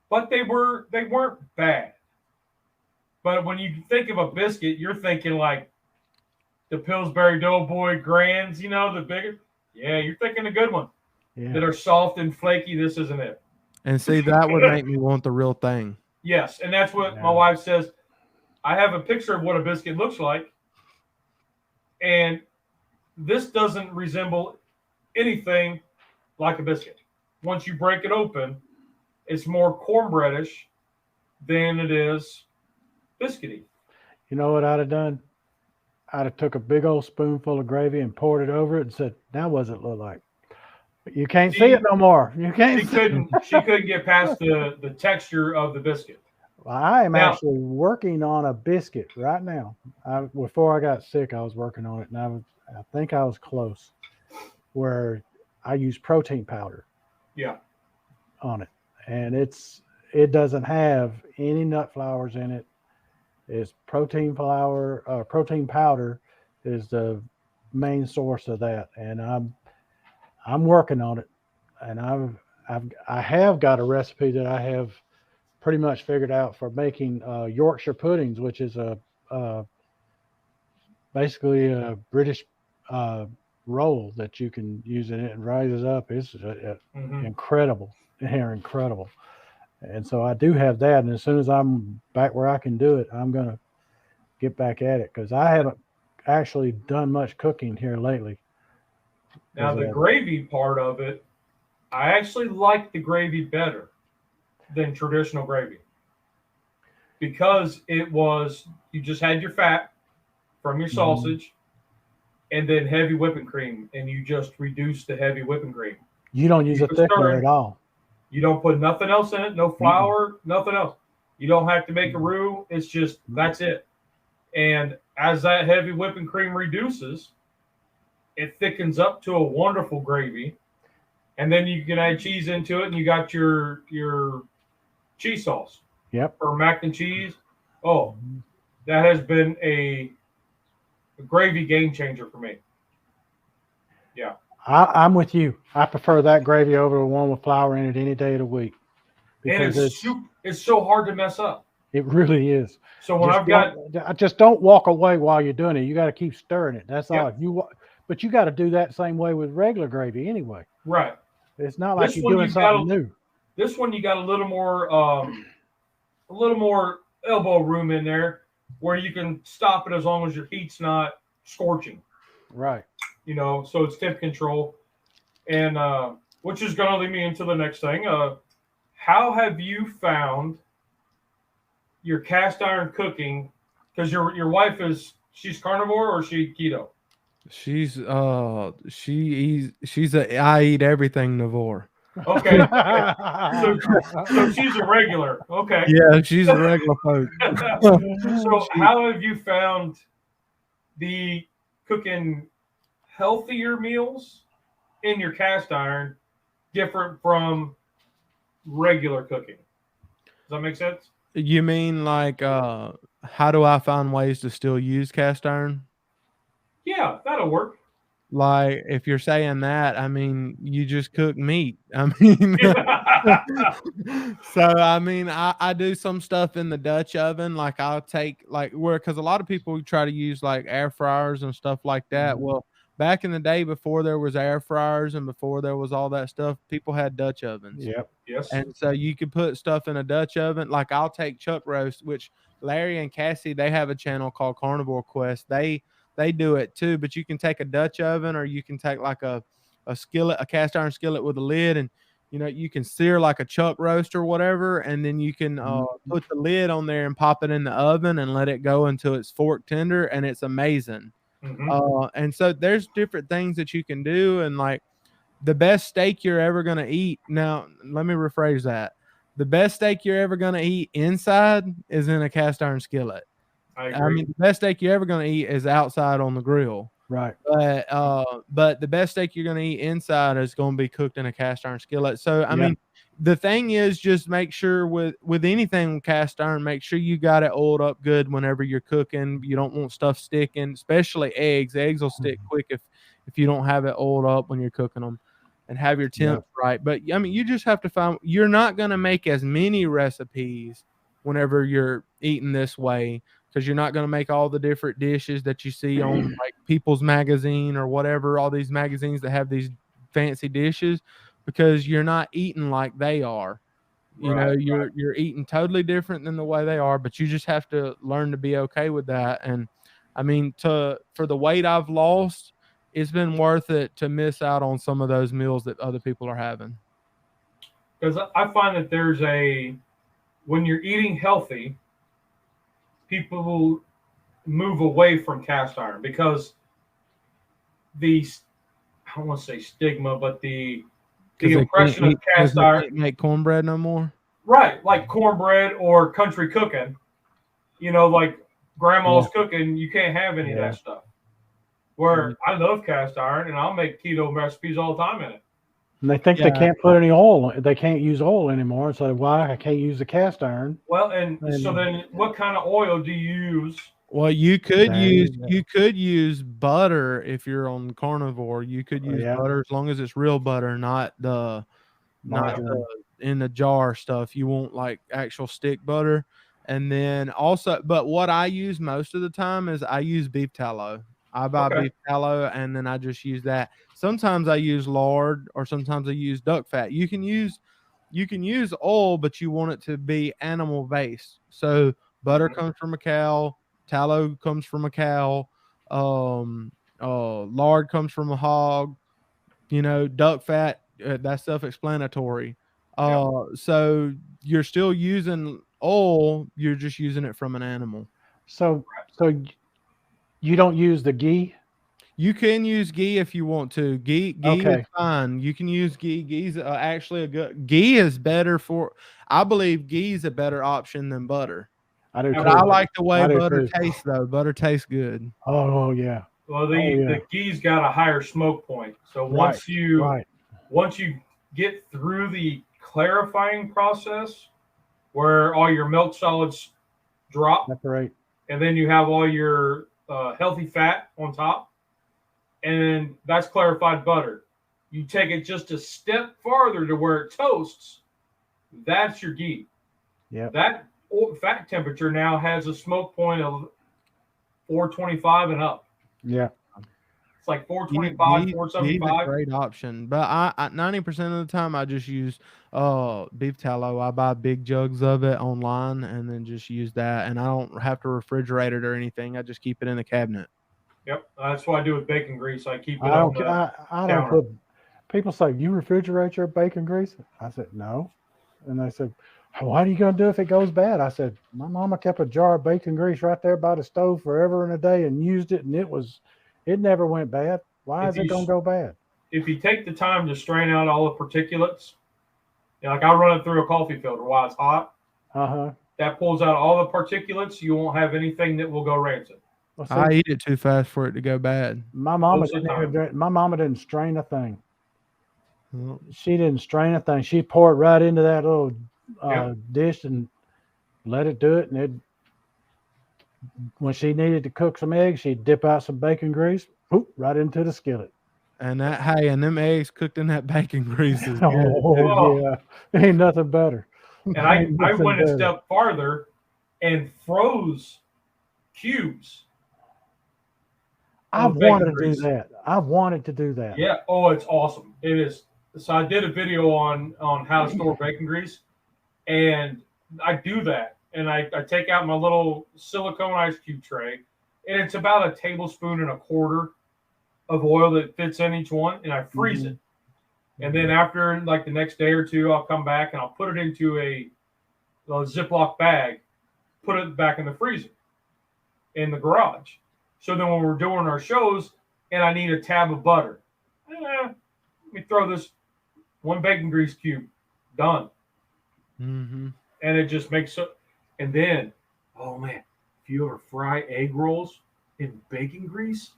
Speaker 1: But they weren't bad. But when you think of a biscuit, you're thinking like the Pillsbury Doughboy Grands, the bigger. Yeah, you're thinking a good one.
Speaker 2: Yeah.
Speaker 1: That are soft and flaky. This isn't it.
Speaker 3: And see, that would make me want the real thing.
Speaker 1: Yes, and that's what my wife says. I have a picture of what a biscuit looks like, and this doesn't resemble anything like a biscuit. Once you break it open, it's more cornbreadish than it is biscuity.
Speaker 2: You know what I'd have done? I'd have took a big old spoonful of gravy and poured it over it and said, "Now what does it look like?" But you can't see it no more. You can't.
Speaker 1: She couldn't get past the texture of the biscuit.
Speaker 2: I am
Speaker 1: Now-
Speaker 2: actually working on a biscuit right now. Before I got sick, I was working on it, and I think I was close. Where I use protein powder.
Speaker 1: Yeah.
Speaker 2: On it, and it doesn't have any nut flours in it. It's protein flour. Protein powder is the main source of that, and I'm working on it, and I have got a recipe that I have pretty much figured out for making Yorkshire puddings, which is basically a British roll that you can use in it and rises up. It's incredible. They're incredible. And so I do have that. And as soon as I'm back where I can do it, I'm going to get back at it because I haven't actually done much cooking here lately.
Speaker 1: Now, the gravy part of it, I actually like the gravy better than traditional gravy because you just had your fat from your sausage and then heavy whipping cream, and you just reduce the heavy whipping cream.
Speaker 2: You don't use a thickener at all.
Speaker 1: You don't put nothing else in it, no flour, nothing else. You don't have to make a roux. It's just, that's it. And as that heavy whipping cream reduces, it thickens up to a wonderful gravy. And then you can add cheese into it, and you got your cheese sauce.
Speaker 2: Yep.
Speaker 1: Or mac and cheese. Oh, that has been a gravy game changer for me. Yeah.
Speaker 2: I'm with you. I prefer that gravy over the one with flour in it any day of the week.
Speaker 1: And it's so hard to mess up.
Speaker 2: It really is.
Speaker 1: So when
Speaker 2: I just don't walk away while you're doing it. You got to keep stirring it. That's all. But you got to do that same way with regular gravy anyway.
Speaker 1: Right.
Speaker 2: It's not like you're doing something new.
Speaker 1: This one you got a little more elbow room in there where you can stop it as long as your heat's not scorching.
Speaker 2: Right.
Speaker 1: So it's temp control. And which is going to lead me into the next thing. How have you found your cast iron cooking? Because your wife she's carnivore or she keto?
Speaker 3: She's I eat everything nivore.
Speaker 1: Okay. So she's a regular. Okay.
Speaker 3: Yeah, she's a regular folk.
Speaker 1: So how have you found the cooking healthier meals in your cast iron different from regular cooking? Does that make sense?
Speaker 3: You mean like how do I find ways to still use cast iron?
Speaker 1: Yeah, that'll work.
Speaker 3: Like if you're saying that, I mean, you just cook meat. I mean, so I mean, I do some stuff in the Dutch oven. Like I'll take because a lot of people try to use like air fryers and stuff like that. Well, back in the day before there was air fryers and before there was all that stuff, people had Dutch ovens.
Speaker 2: Yep.
Speaker 1: Yes.
Speaker 3: And so you could put stuff in a Dutch oven. Like I'll take chuck roast, which Larry and Cassie, they have a channel called Carnivore Quest. They do it too, but you can take a Dutch oven or you can take like a skillet, a cast iron skillet with a lid, and you can sear like a chuck roast or whatever, and then you can put the lid on there and pop it in the oven and let it go until it's fork tender, and it's amazing. And so there's different things that you can do, and like the best steak you're ever going to eat. Now, let me rephrase that. The best steak you're ever going to eat inside is in a cast iron skillet. I mean, the best steak you're ever going to eat is outside on the grill.
Speaker 2: Right.
Speaker 3: But the best steak you're going to eat inside is going to be cooked in a cast iron skillet. So, I mean, the thing is just make sure with anything cast iron, make sure you got it oiled up good whenever you're cooking. You don't want stuff sticking, especially eggs. Eggs will stick quick if you don't have it oiled up when you're cooking them, and have your temps right. But, I mean, you just have to find – you're not going to make as many recipes whenever you're eating this way, because you're not going to make all the different dishes that you see on like People's Magazine or whatever, all these magazines that have these fancy dishes, because you're not eating like they are. You're eating totally different than the way they are, but you just have to learn to be okay with that. And I mean, for the weight I've lost, it's been worth it to miss out on some of those meals that other people are having.
Speaker 1: Because I find that when you're eating healthy, people will move away from cast iron because I don't want to say stigma, but the impression of cast iron.
Speaker 3: Make cornbread no more.
Speaker 1: Right, like cornbread or country cooking. You know, like grandma's cooking, you can't have any of that stuff. Where I love cast iron, and I'll make keto recipes all the time in it.
Speaker 2: And they think they can't put any oil. They can't use oil anymore. So why I can't use the cast iron?
Speaker 1: Well, and so then, what kind of oil do you use?
Speaker 3: Well, you could use butter if you're on carnivore. You could use butter as long as it's real butter, not the in the jar stuff. You want like actual stick butter. And then also, but what I use most of the time is I use beef tallow. I buy beef tallow and then I just use that. Sometimes I use lard or sometimes I use duck fat. You can use oil, but you want it to be animal based. So butter comes from a cow, tallow comes from a cow, lard comes from a hog, duck fat, that's self-explanatory. So you're still using oil, you're just using it from an animal.
Speaker 2: So you don't use the ghee?
Speaker 3: You can use ghee if you want to. Ghee is fine. You can use ghee. Ghee's actually a good. Ghee is better for. I believe ghee is a better option than butter.
Speaker 2: I do too.
Speaker 3: I like the way butter tastes though. Butter tastes good.
Speaker 2: Oh yeah.
Speaker 1: Well, the ghee's got a higher smoke point. So once you get through the clarifying process, where all your milk solids drop,
Speaker 2: that's right,
Speaker 1: and then you have all your healthy fat on top, and that's clarified butter. You take it just a step farther to where it toasts. That's your ghee.
Speaker 2: Yeah.
Speaker 1: That fat temperature now has a smoke point of 425 and up.
Speaker 2: Yeah.
Speaker 1: It's like 425, 475.
Speaker 3: A great option. But I 90% of the time I just use beef tallow. I buy big jugs of it online and then just use that. And I don't have to refrigerate it or anything. I just keep it in the cabinet.
Speaker 1: Yep. That's what I do with bacon grease. I keep it
Speaker 2: I don't put, people say, you refrigerate your bacon grease? I said, no. And they said, why are you going to do if it goes bad? I said, my mama kept a jar of bacon grease right there by the stove forever and a day and used it, and it never went bad. Why is it going to go bad?
Speaker 1: If you take the time to strain out all the particulates, like I run it through a coffee filter while it's hot, that pulls out all the particulates. You won't have anything that will go rancid.
Speaker 2: Well, see,
Speaker 3: I eat it too fast for it to go bad.
Speaker 2: My mama didn't strain a thing. She didn't strain a thing. She poured it right into that little dish and let it do it. And when she needed to cook some eggs, she'd dip out some bacon grease, right into the skillet.
Speaker 3: And them eggs cooked in that bacon grease is good.
Speaker 2: Yeah, ain't nothing better.
Speaker 1: And I went a step farther and froze cubes.
Speaker 2: I've wanted to do that.
Speaker 1: Yeah. Oh, it's awesome. It is. So I did a video on how to store bacon grease, and I do that. And I take out my little silicone ice cube tray, and it's about a tablespoon and a quarter of oil that fits in each one, and I freeze it. And then after like the next day or two, I'll come back and I'll put it into a Ziploc bag, put it back in the freezer in the garage. So then when we're doing our shows and I need a tab of butter, let me throw this one bacon grease cube, done. And it just makes it. And then, oh man, if you ever fry egg rolls in bacon grease,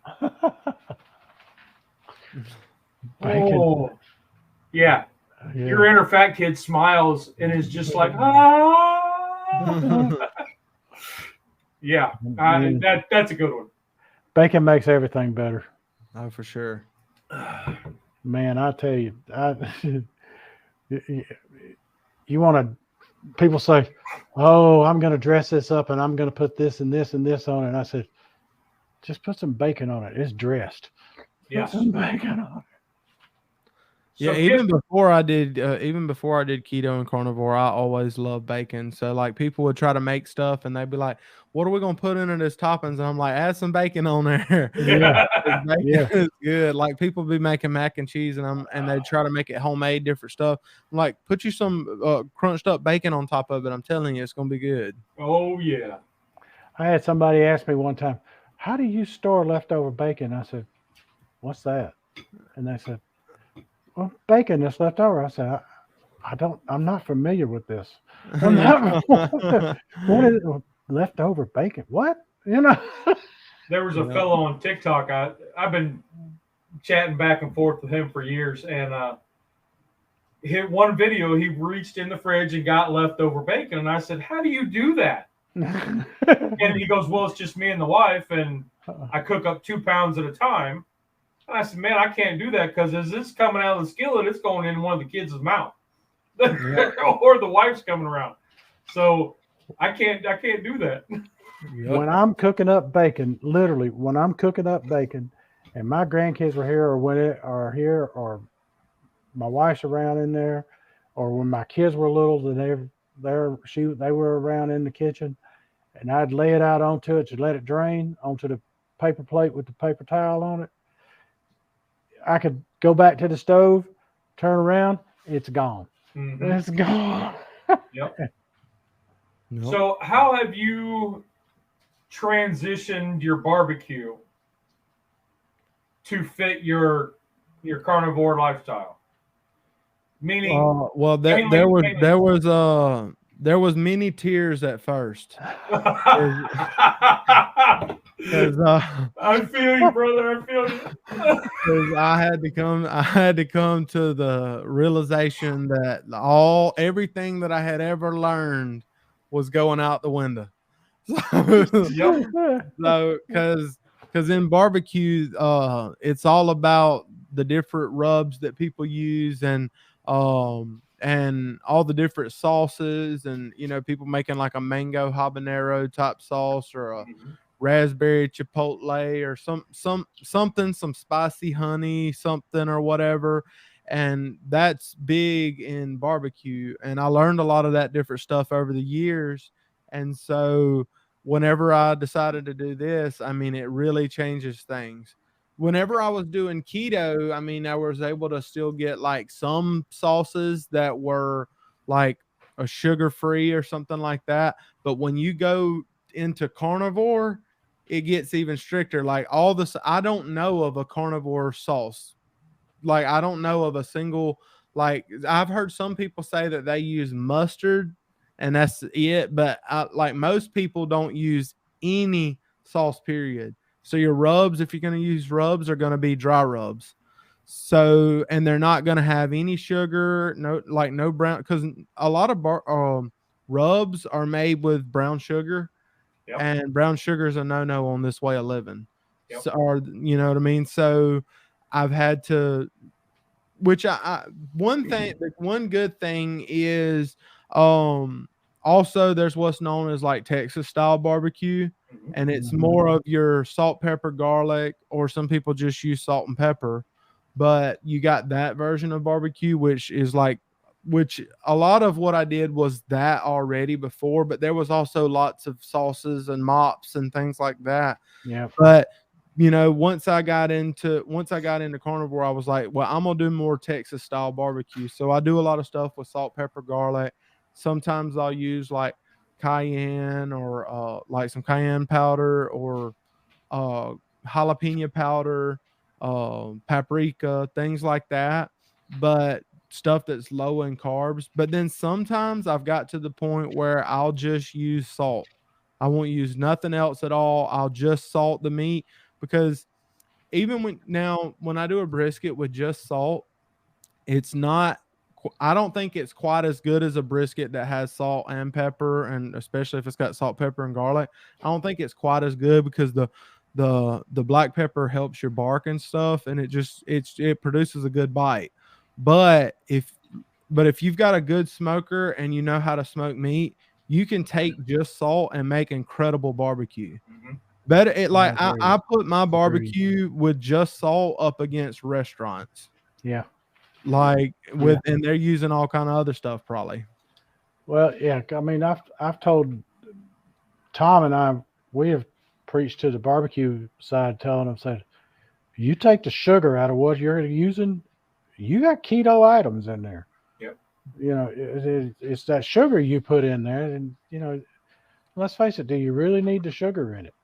Speaker 1: yeah, your inner fat kid smiles and is just like, yeah, that's a good one.
Speaker 2: Bacon makes everything better.
Speaker 3: Oh, for sure.
Speaker 2: Man, I tell you, you want to. People say, "Oh, I'm going to dress this up, and I'm going to put this and this and this on it." And I said, "Just put some bacon on it. It's dressed."
Speaker 1: Yes,
Speaker 2: put some bacon on it.
Speaker 3: Yeah, so even before I did keto and carnivore, I always loved bacon. So like people would try to make stuff and they'd be like, "What are we gonna put in it as toppings?" And I'm like, "Add some bacon on there." Bacon is good. Like people be making mac and cheese and they try to make it homemade, different stuff. I'm like, put you some crunched up bacon on top of it. I'm telling you, it's gonna be good.
Speaker 1: Oh yeah.
Speaker 2: I had somebody ask me one time, "How do you store leftover bacon?" I said, "What's that?" And they said, "Well, bacon that's left over." I said, I'm not familiar with this. What is leftover bacon? What?
Speaker 1: There was a fellow on TikTok. I've been chatting back and forth with him for years, and hit one video. He reached in the fridge and got leftover bacon, and I said, "How do you do that?" And he goes, "Well, it's just me and the wife, and I cook up 2 pounds at a time." And I said, "Man, I can't do that because as it's coming out of the skillet, it's going in one of the kids' mouth, or the wife's coming around. So I can't do that."
Speaker 2: When I'm cooking up bacon, literally, when I'm cooking up bacon, and my grandkids were here, or when it are here, or my wife's around in there, or when my kids were little, then they were around in the kitchen, and I'd lay it out onto it to let it drain onto the paper plate with the paper towel on it. I could go back to the stove, turn around, it's gone.
Speaker 1: Mm-hmm.
Speaker 2: It's gone.
Speaker 1: Yep. So how have you transitioned your barbecue to fit your carnivore lifestyle? Meaning,
Speaker 3: well, there was many tears at first.
Speaker 1: I feel you, brother. I feel you.
Speaker 3: I had to come to the realization that everything that I had ever learned was going out the window. So, because in barbecue, it's all about the different rubs that people use, and all the different sauces, and people making like a mango habanero type sauce, or a raspberry chipotle, or some spicy honey something or whatever. And that's big in barbecue, and I learned a lot of that different stuff over the years. And so whenever I decided to do this, I mean, it really changes things. Whenever I was doing keto, I mean, I was able to still get like some sauces that were like a sugar-free or something like that. But when you go into carnivore, it gets even stricter. Like I don't know of a carnivore sauce. Like, I don't know of a single, like, I've heard some people say that they use mustard and that's it. But like most people don't use any sauce, period. So your rubs, if you're going to use rubs, are going to be dry rubs. So, and they're not going to have any sugar, no brown, because a lot of rubs are made with brown sugar. Yep. And brown sugar is a no-no on this way of living. Yep. So, or you know what I mean? So I've had to, which one good thing is, also there's what's known as like Texas style barbecue, and it's more of your salt, pepper, garlic, or some people just use salt and pepper, but you got that version of barbecue, which a lot of what I did was that already before, but there was also lots of sauces and mops and things like that.
Speaker 2: Yeah.
Speaker 3: But once I got into carnivore, I was like, well, I'm gonna do more Texas style barbecue. So I do a lot of stuff with salt, pepper, garlic. Sometimes I'll use like cayenne, or like some cayenne powder, or jalapeno powder, paprika, things like that. But stuff that's low in carbs. But then sometimes I've got to the point where I'll just use salt. I won't use nothing else at all. I'll just salt the meat, because even when I do a brisket with just salt, I don't think it's quite as good as a brisket that has salt and pepper, and especially if it's got salt, pepper, and garlic. I don't think it's quite as good, because the black pepper helps your bark and stuff, and it produces a good bite. But if you've got a good smoker and you know how to smoke meat, you can take just salt and make incredible barbecue. Better I put my barbecue with just salt up against restaurants.
Speaker 2: Yeah.
Speaker 3: And they're using all kind of other stuff probably.
Speaker 2: Well, yeah, I mean, I've told Tom and we have preached to the barbecue side, telling them, said, you take the sugar out of what you're using, you got keto items in there.
Speaker 1: Yep.
Speaker 2: It's that sugar you put in there, and let's face it, do you really need the sugar in it?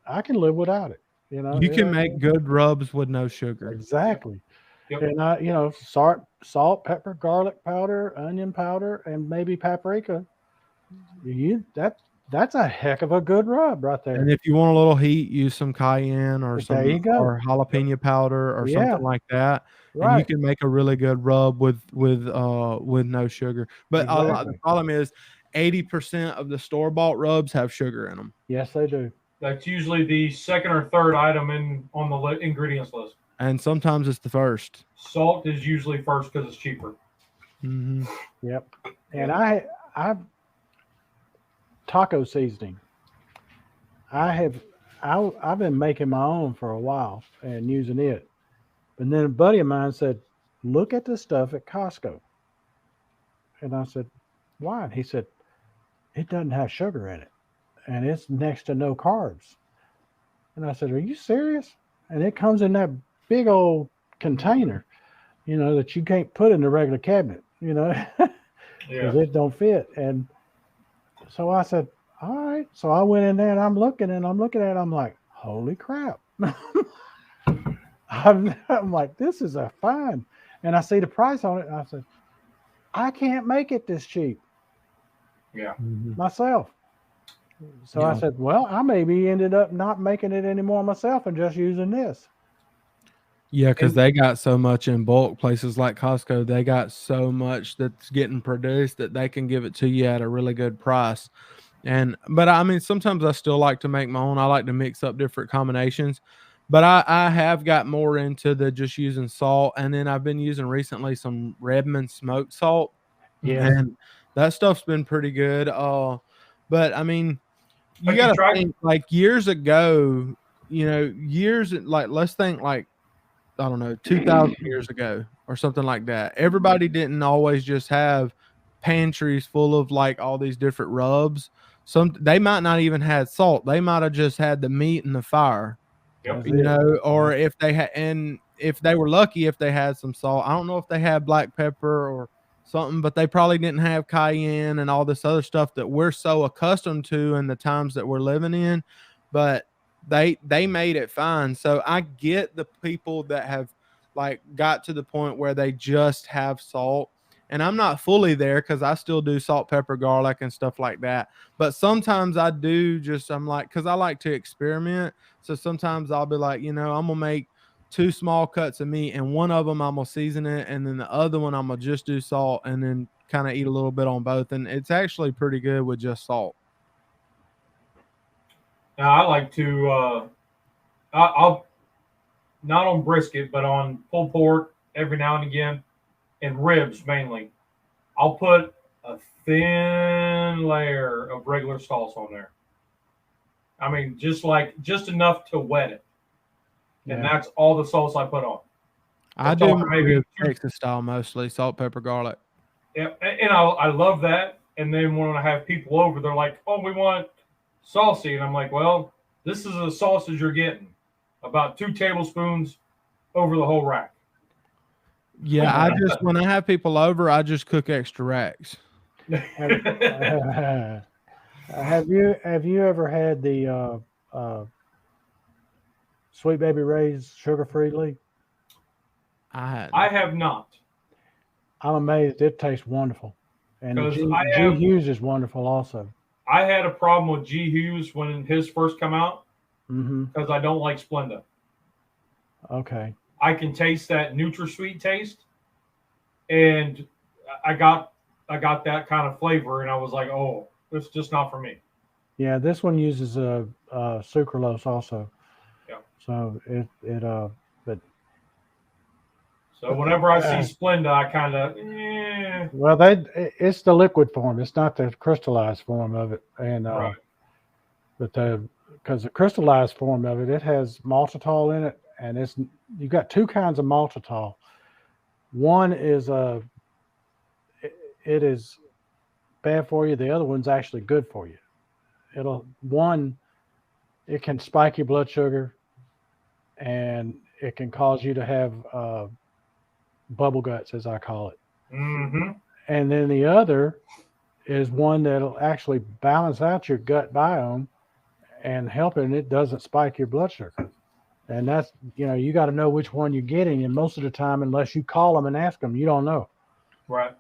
Speaker 2: I can live without it.
Speaker 3: You can make good rubs with no sugar.
Speaker 2: Exactly.
Speaker 1: Yep.
Speaker 2: And salt, pepper, garlic powder, onion powder, and maybe paprika. That's a heck of a good rub right there.
Speaker 3: And if you want a little heat, use some cayenne or
Speaker 2: There you go.
Speaker 3: or jalapeno powder or
Speaker 2: Yeah.
Speaker 3: something like that. And you
Speaker 2: Right.
Speaker 3: can make a really good rub with no sugar. But the
Speaker 2: Exactly.
Speaker 3: problem is 80% of the store-bought rubs have sugar in them.
Speaker 2: Yes, they do.
Speaker 1: That's usually the second or third item on the ingredients list.
Speaker 3: And sometimes it's the first.
Speaker 1: Salt is usually first because it's cheaper.
Speaker 3: Mm-hmm.
Speaker 2: Yep. And I've taco seasoning. I've been making my own for a while and using it. And then a buddy of mine said, "Look at the stuff at Costco." And I said, "Why?" And he said, "It doesn't have sugar in it, and it's next to no carbs." And I said, "Are you serious?" And it comes in that big old container, that you can't put in the regular cabinet, because it don't fit. And so I said, "All right." So I went in there and I'm looking at it. I'm like, holy crap. I'm like, this is a fine. And I see the price on it. And I said, I can't make it this cheap.
Speaker 1: Yeah.
Speaker 2: Myself. So I said, well, I maybe ended up not making it anymore myself and just using this.
Speaker 3: Yeah, because they got so much in bulk. Places like Costco, they got so much that's getting produced that they can give it to you at a really good price. But I mean, sometimes I still like to make my own. I like to mix up different combinations. But I have got more into the just using salt. And then I've been using recently some Redmond smoked salt.
Speaker 2: Yeah.
Speaker 3: And that stuff's been pretty good. But I mean, you got to think like years ago, let's think like, I don't know, 2,000 years ago or something like that. Everybody didn't always just have pantries full of like all these different rubs. They might not even had salt. They might have just had the meat and the fire.
Speaker 1: Yep.
Speaker 3: Or if they were lucky, if they had some salt. I don't know if they had black pepper or something, but they probably didn't have cayenne and all this other stuff that we're so accustomed to in the times that we're living in. But they made it fine. So I get the people that have like got to the point where they just have salt. And I'm not fully there because I still do salt, pepper, garlic, and stuff like that. But sometimes I do I'm like, because I like to experiment. So sometimes I'll be like, I'm going to make 2 small cuts of meat, and one of them I'm going to season it. And then the other one I'm going to just do salt and then kind of eat a little bit on both. And it's actually pretty good with just salt.
Speaker 1: Now, I like to, I'll not on brisket, but on pulled pork every now and again, and ribs mainly. I'll put a thin layer of regular sauce on there. I mean, just enough to wet it. And that's all the sauce I put on.
Speaker 3: I do maybe Texas style mostly, salt, pepper, garlic.
Speaker 1: Yeah, and I love that. And then when I have people over, they're like, "Oh, we want saucy," and I'm like, "Well, this is the sausage you're getting. About 2 tablespoons over the whole rack."
Speaker 3: Yeah, when I have people over, I just cook extra racks.
Speaker 2: Have you ever had the Sweet Baby Ray's sugar-free leaf?
Speaker 1: I have not.
Speaker 2: I'm amazed. It tastes wonderful. And G Hughes is wonderful also.
Speaker 1: I had a problem with G Hughes when his first come out because I don't like Splenda.
Speaker 2: Okay.
Speaker 1: I can taste that NutraSweet taste, and I got that kind of flavor, and I was like, "Oh, it's just not for me."
Speaker 2: Yeah, this one uses sucralose also.
Speaker 1: Yeah.
Speaker 2: So but.
Speaker 1: So whenever I see Splenda, I kind of.
Speaker 2: Well, it's the liquid form. It's not the crystallized form of it, and
Speaker 1: right.
Speaker 2: But because the crystallized form of it has maltitol in it, and you've got 2 kinds of maltitol. One is it is bad for you. The other one's actually good for you. It can spike your blood sugar, and it can cause you to have bubble guts, as I call it.
Speaker 1: Mm-hmm.
Speaker 2: And then the other is one that'll actually balance out your gut biome and help it. It doesn't spike your blood sugar. And that's, you got to know which one you're getting. And most of the time, unless you call them and ask them, you don't know.
Speaker 1: Right.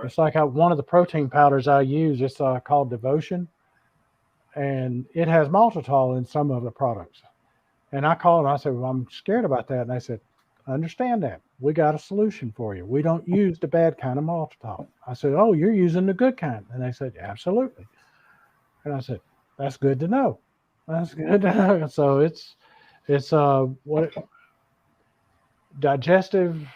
Speaker 2: It's like one of the protein powders I use, it's called Devotion. And it has maltitol in some of the products. And I called and I said, well, I'm scared about that. And they said, I understand that. We got a solution for you. We don't use the bad kind of maltitol. I said, oh, you're using the good kind. And they said, absolutely. And I said, that's good to know. That's good to know. So it's what digestive,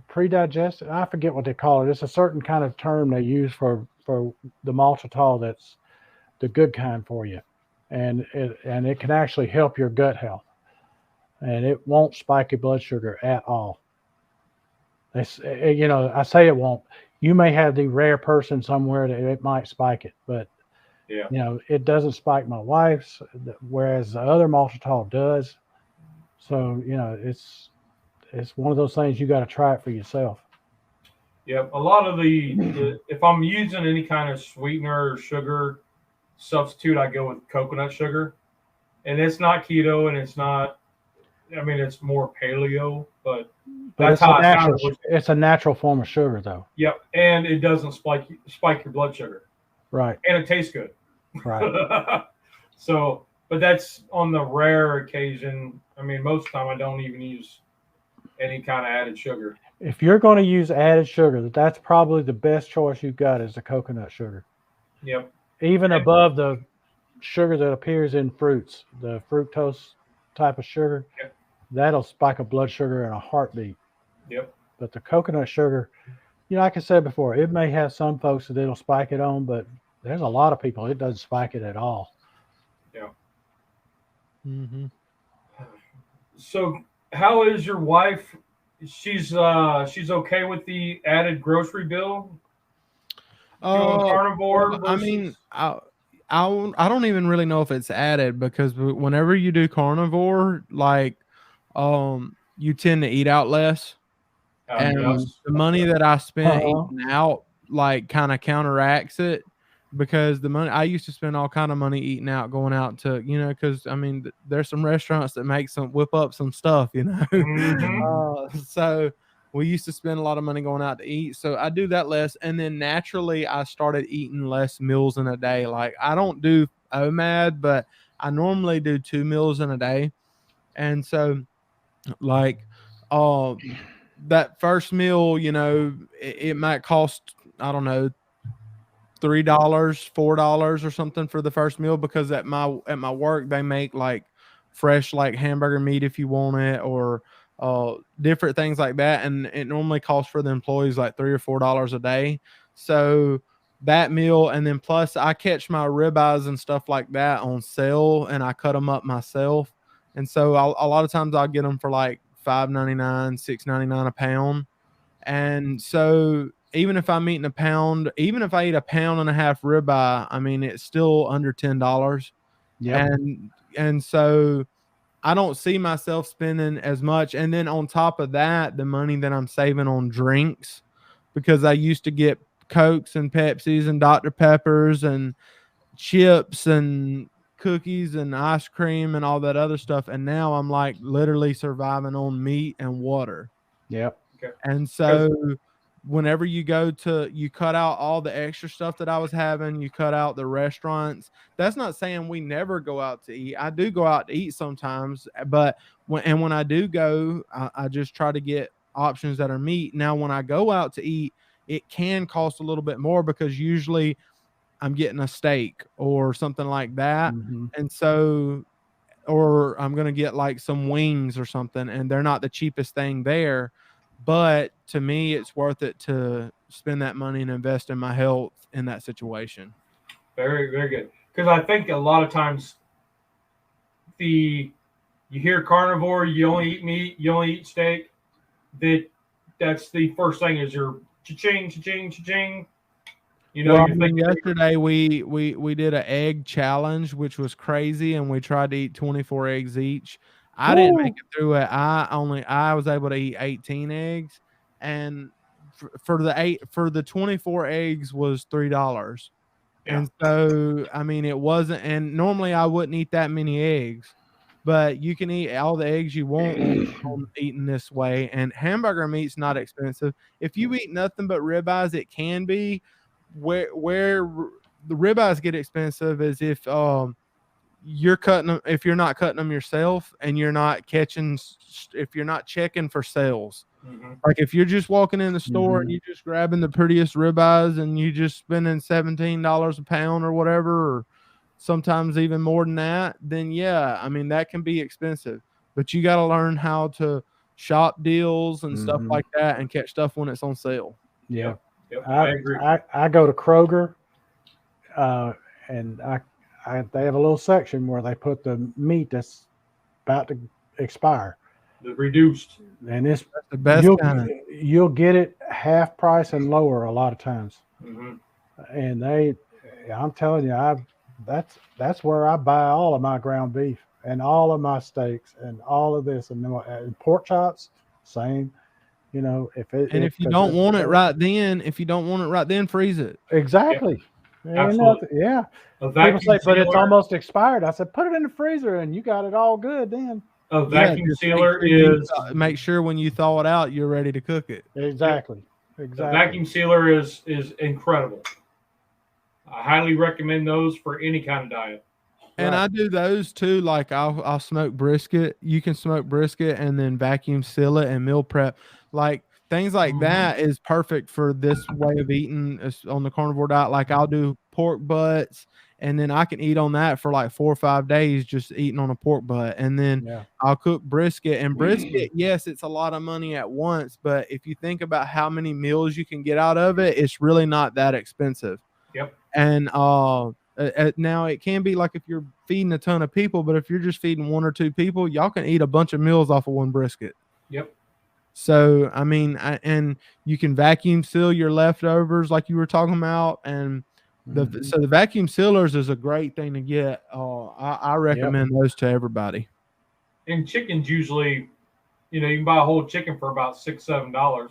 Speaker 2: pre-digestive, I forget what they call it. It's a certain kind of term they use for the maltitol that's the good kind for you. And it can actually help your gut health. And it won't spike your blood sugar at all. I say it won't. You may have the rare person somewhere that it might spike it, but it doesn't spike my wife's, whereas the other maltitol does. So it's one of those things you got to try it for yourself.
Speaker 1: Yep. A lot of the if I'm using any kind of sweetener or sugar substitute, I go with coconut sugar, and it's not keto, and it's not. I mean, it's more paleo, but that's how
Speaker 2: it's a natural form of sugar, though.
Speaker 1: Yep, and it doesn't spike your blood sugar.
Speaker 2: Right.
Speaker 1: And it tastes good.
Speaker 2: Right.
Speaker 1: So, but that's on the rare occasion. I mean, most of the time I don't even use any kind of added sugar.
Speaker 2: If you're going to use added sugar, that's probably the best choice you've got is the coconut sugar.
Speaker 1: Yep.
Speaker 2: Even above the sugar that appears in fruits, the fructose type of sugar.
Speaker 1: Yep.
Speaker 2: That'll spike a blood sugar in a heartbeat.
Speaker 1: Yep.
Speaker 2: But the coconut sugar, like I said before, it may have some folks that it'll spike it on, but there's a lot of people it doesn't spike it at all.
Speaker 1: Yeah.
Speaker 3: Mm-hmm.
Speaker 1: So, how is your wife? She's okay with the added grocery bill? Carnivore.
Speaker 3: I mean, I don't even really know if it's added, because whenever you do carnivore, like, you tend to eat out less, and the money that I spent eating out like kind of counteracts it, because the money I used to spend all kind of money eating out, going out to, because I mean there's some restaurants that whip up some stuff,
Speaker 1: Mm-hmm.
Speaker 3: So we used to spend a lot of money going out to eat. So I do that less, and then naturally I started eating less meals in a day. Like, I don't do OMAD, but I normally do 2 meals in a day, and so like that first meal, it might cost, I don't know, $3, $4 or something for the first meal, because at my work they make like fresh like hamburger meat if you want it, or different things like that, and it normally costs for the employees like $3 or $4 a day. So that meal, and then plus I catch my ribeyes and stuff like that on sale, and I cut them up myself, and so a lot of times I'll get them for like $5.99, $6.99 a pound. And so even if I'm eating a pound, even if I eat a pound and a half ribeye, I mean, it's still under $10.
Speaker 2: Yeah.
Speaker 3: And so I don't see myself spending as much. And then on top of that, the money that I'm saving on drinks, because I used to get Cokes and Pepsis and Dr. Peppers and chips and cookies and ice cream and all that other stuff. And now I'm like literally surviving on meat and water.
Speaker 2: Yep.
Speaker 1: Okay.
Speaker 3: And so whenever you cut out all the extra stuff that I was having, you cut out the restaurants. That's not saying we never go out to eat. I do go out to eat sometimes, but when I do go, I just try to get options that are meat. Now, when I go out to eat, it can cost a little bit more, because usually I'm getting a steak or something like that.
Speaker 2: Mm-hmm.
Speaker 3: And so, or I'm going to get like some wings or something, and they're not the cheapest thing there. But to me, it's worth it to spend that money and invest in my health in that situation.
Speaker 1: Very, very good. Because I think a lot of times you hear carnivore, you only eat meat, you only eat steak. That's the first thing is your cha-ching, cha-ching, cha-ching.
Speaker 3: Yesterday we did an egg challenge, which was crazy, and we tried to eat 24 eggs each. I didn't make it through it. I was able to eat 18 eggs, and for the 24 eggs was $3. Yeah. And so, I mean, it wasn't, and normally I wouldn't eat that many eggs, but you can eat all the eggs you want on eating this way. And hamburger meat's not expensive. If you eat nothing but ribeyes, it can be. Where the ribeyes get expensive is if you're cutting them, if you're not cutting them yourself, and you're not catching, if you're not checking for sales. Like if you're just walking in the store and you're just grabbing the prettiest ribeyes and you just spending $17 a pound or whatever, or sometimes even more than that, then yeah, I mean, that can be expensive. But you got to learn how to shop deals and stuff like that and catch stuff when it's on sale.
Speaker 2: Yeah.
Speaker 1: Yep, I agree.
Speaker 2: I go to Kroger, and they have a little section where they put the meat that's about to expire.
Speaker 1: The reduced.
Speaker 2: And it's
Speaker 3: the best
Speaker 2: you'll get it half price and lower a lot of times. And I'm telling you, that's where I buy all of my ground beef and all of my steaks and all of this, and pork chops, same. You know, if
Speaker 3: you don't want it right then, freeze it.
Speaker 2: Exactly.
Speaker 1: Absolutely.
Speaker 2: Yeah.
Speaker 1: People
Speaker 2: say, but it's almost expired. I said, put it in the freezer and you got it all good then.
Speaker 1: A vacuum sealer is
Speaker 3: make sure when you thaw it out, you're ready to cook it.
Speaker 2: Exactly.
Speaker 1: A vacuum sealer is incredible. I highly recommend those for any kind of diet.
Speaker 3: And I do those too. Like I'll smoke brisket. You can smoke brisket and then vacuum seal it and meal prep. Like things like that is perfect for this way of eating on the carnivore diet. Like I'll do pork butts, and then I can eat on that for like 4 or 5 days, just eating on a pork butt. And then I'll cook brisket. And brisket, yes, it's a lot of money at once, but if you think about how many meals you can get out of it, it's really not that expensive.
Speaker 1: Yep.
Speaker 3: And now it can be like if you're feeding a ton of people, but if you're just feeding 1 or 2 people, y'all can eat a bunch of meals off of one brisket.
Speaker 1: Yep.
Speaker 3: So, I mean, and you can vacuum seal your leftovers like you were talking about. And so the vacuum sealers is a great thing to get. I recommend those to everybody.
Speaker 1: And chickens usually, you can buy a whole chicken for about $6, $7.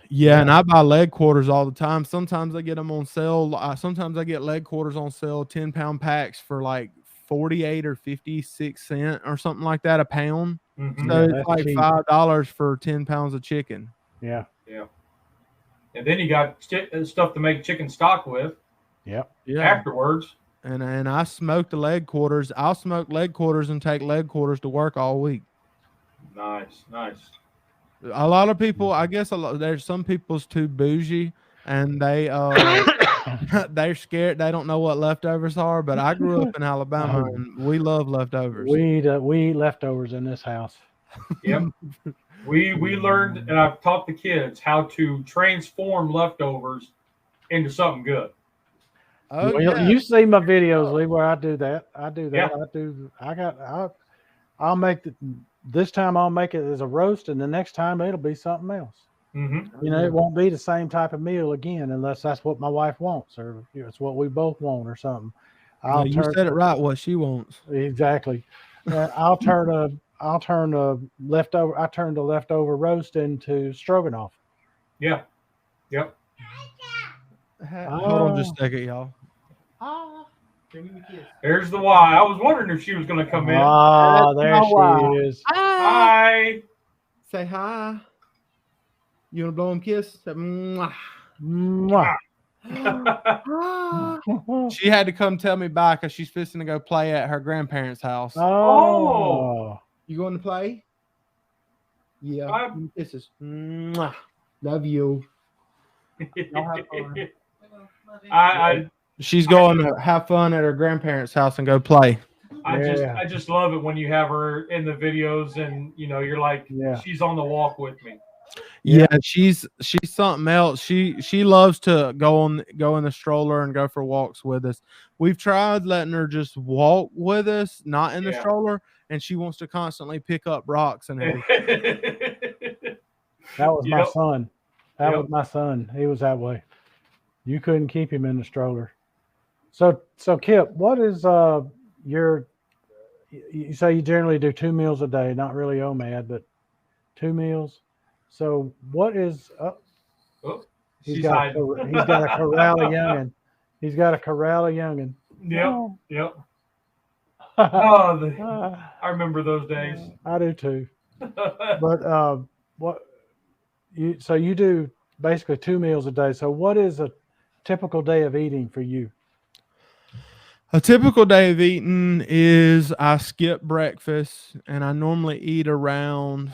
Speaker 3: Yeah, and I buy leg quarters all the time. Sometimes I get them on sale. Sometimes I get leg quarters on sale, 10-pound packs for like 48 or 56 cents or something like that a pound. So it's like cheap. $5 for 10 pounds of chicken.
Speaker 2: Yeah.
Speaker 1: And then you got stuff to make chicken stock with.
Speaker 2: Yeah.
Speaker 1: Afterwards.
Speaker 3: And I smoke the leg quarters. I'll smoke leg quarters and take leg quarters to work all week.
Speaker 1: Nice.
Speaker 3: A lot of people, I guess, there's some people's too bougie, and they're scared. They don't know what leftovers are. But I grew up in Alabama, and we love leftovers.
Speaker 2: We eat leftovers in this house.
Speaker 1: Yep. We learned, and I've taught the kids how to transform leftovers into something good.
Speaker 2: Oh, you see my videos, Lee, where I do that. I'll make this time I'll make it as a roast, and the next time it'll be something else. It won't be the same type of meal again, unless that's what my wife wants, or it's what we both want, or something.
Speaker 3: You said it right. What she wants.
Speaker 2: Exactly. I'll turn the leftover roast into stroganoff.
Speaker 1: Yeah. Yep.
Speaker 3: Hold on just a second, y'all.
Speaker 1: Here's the why. I was wondering if she was going to come in.
Speaker 2: There she is.
Speaker 1: Hi.
Speaker 3: Say hi. You want to blow him a kiss? Mwah.
Speaker 2: Mwah.
Speaker 3: She had to come tell me bye because she's fixing to go play at her grandparents' house.
Speaker 2: Oh.
Speaker 3: You going to play? Yeah. Kisses. Mwah. Love you. Y'all have fun. She's going to have fun at her grandparents' house and go play.
Speaker 1: I just love it when you have her in the videos and you're like, she's on the walk with me.
Speaker 3: Yeah, she's something else. She loves to go in the stroller and go for walks with us. We've tried letting her just walk with us, not in the stroller, and she wants to constantly pick up rocks and everything.
Speaker 2: That was my son. That was my son. He was that way. You couldn't keep him in the stroller. So Kip, what is you say you generally do 2 meals a day, not really OMAD, but 2 meals. So what is he's got a corral of youngin'. He's got a corral of youngin'.
Speaker 1: Yep. I remember those days.
Speaker 2: I do too. But so you do basically 2 meals a day. So what is a typical day of eating for you?
Speaker 3: A typical day of eating is I skip breakfast and I normally eat around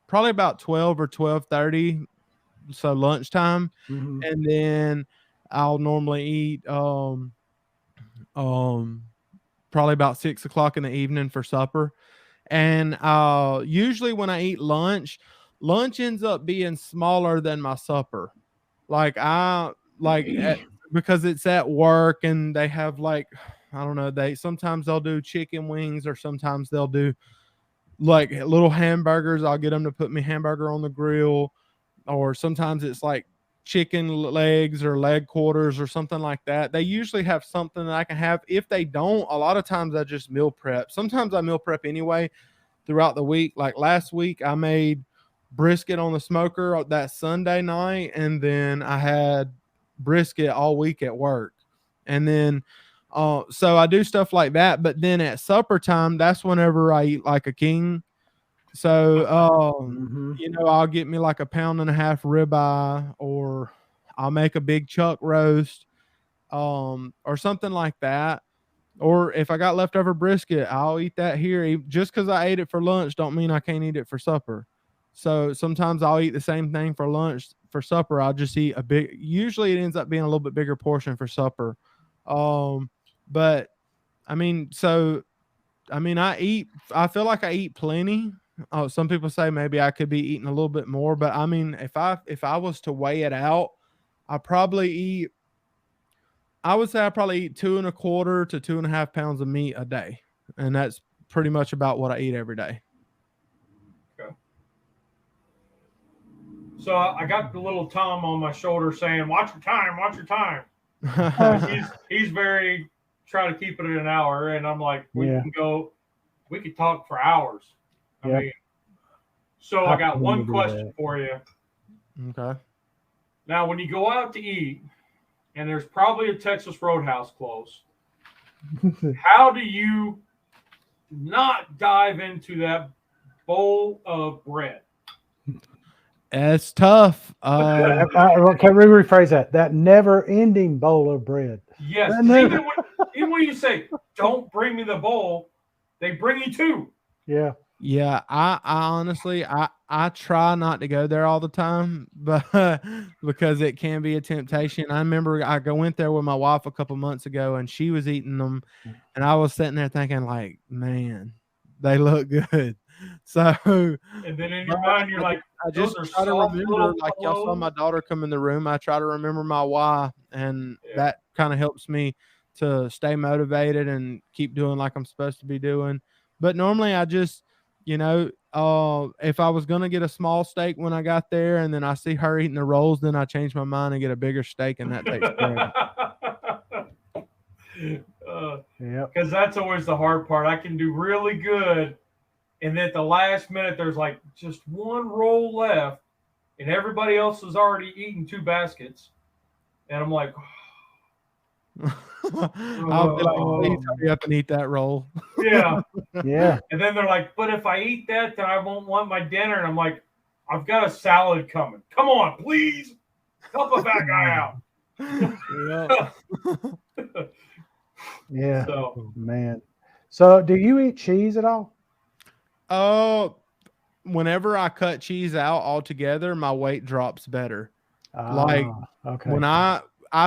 Speaker 3: probably about 12 or 12:30, so lunchtime,
Speaker 2: Mm-hmm.
Speaker 3: and then I'll normally eat probably about 6 o'clock in the evening for supper. And usually when I eat lunch ends up being smaller than my supper. Like because it's at work and they have like, I don't know, sometimes they'll do chicken wings or sometimes they'll do like little hamburgers. I'll get them to put me hamburger on the grill, or sometimes it's like chicken legs or leg quarters or something like that. They usually have something that I can have. If they don't, a lot of times I just meal prep. Sometimes I meal prep anyway throughout the week. Like last week I made brisket on the smoker that Sunday night, and then I had brisket all week at work. And then so I do stuff like that, but then at supper time, that's whenever I eat like a king. So I'll get me like a 1.5 pound ribeye, or I'll make a big chuck roast, or something like that. Or if I got leftover brisket, I'll eat that here. Just because I ate it for lunch don't mean I can't eat it for supper. So sometimes I'll eat the same thing for lunch. For supper, I'll just eat usually it ends up being a little bit bigger portion for supper. But I mean, I feel like I eat plenty. Some people say maybe I could be eating a little bit more, but I mean, if I was to weigh it out, I would say I probably eat 2.25 to 2.5 pounds of meat a day. And that's pretty much about what I eat every day.
Speaker 1: Okay. So I got the little Tom on my shoulder saying, watch your time. he's very try to keep it at an hour. And I'm like, we could talk for hours. I mean, so I got one question for you.
Speaker 3: Okay.
Speaker 1: Now, when you go out to eat, and there's probably a Texas Roadhouse close, how do you not dive into that bowl of bread?
Speaker 3: It's tough.
Speaker 2: Can we rephrase that? That never-ending bowl of bread.
Speaker 1: Yes. Even when you say, don't bring me the bowl, they bring you two.
Speaker 2: Yeah.
Speaker 3: Yeah, I honestly I try not to go there all the time, but because it can be a temptation. I remember I went there with my wife a couple months ago, and she was eating them, and I was sitting there thinking like, man, they look good. So
Speaker 1: and then in your mind you're like,
Speaker 3: I just try to remember, like y'all saw my daughter come in the room. I try to remember my why, and that kind of helps me to stay motivated and keep doing like I'm supposed to be doing. But normally I just if I was going to get a small steak when I got there and then I see her eating the rolls, then I change my mind and get a bigger steak, and that takes care of
Speaker 1: it. Because that's always the hard part. I can do really good, and then at the last minute, there's like just one roll left, and everybody else has already eaten 2 baskets. And I'm like,
Speaker 3: I'll be like, please hurry up and eat that roll.
Speaker 1: Yeah.
Speaker 2: Yeah.
Speaker 1: And then they're like, but if I eat that, then I won't want my dinner. And I'm like, I've got a salad coming. Come on, please. Help a fat guy out.
Speaker 2: Yeah. Man. So do you eat cheese at all?
Speaker 3: Whenever I cut cheese out altogether, my weight drops better. When I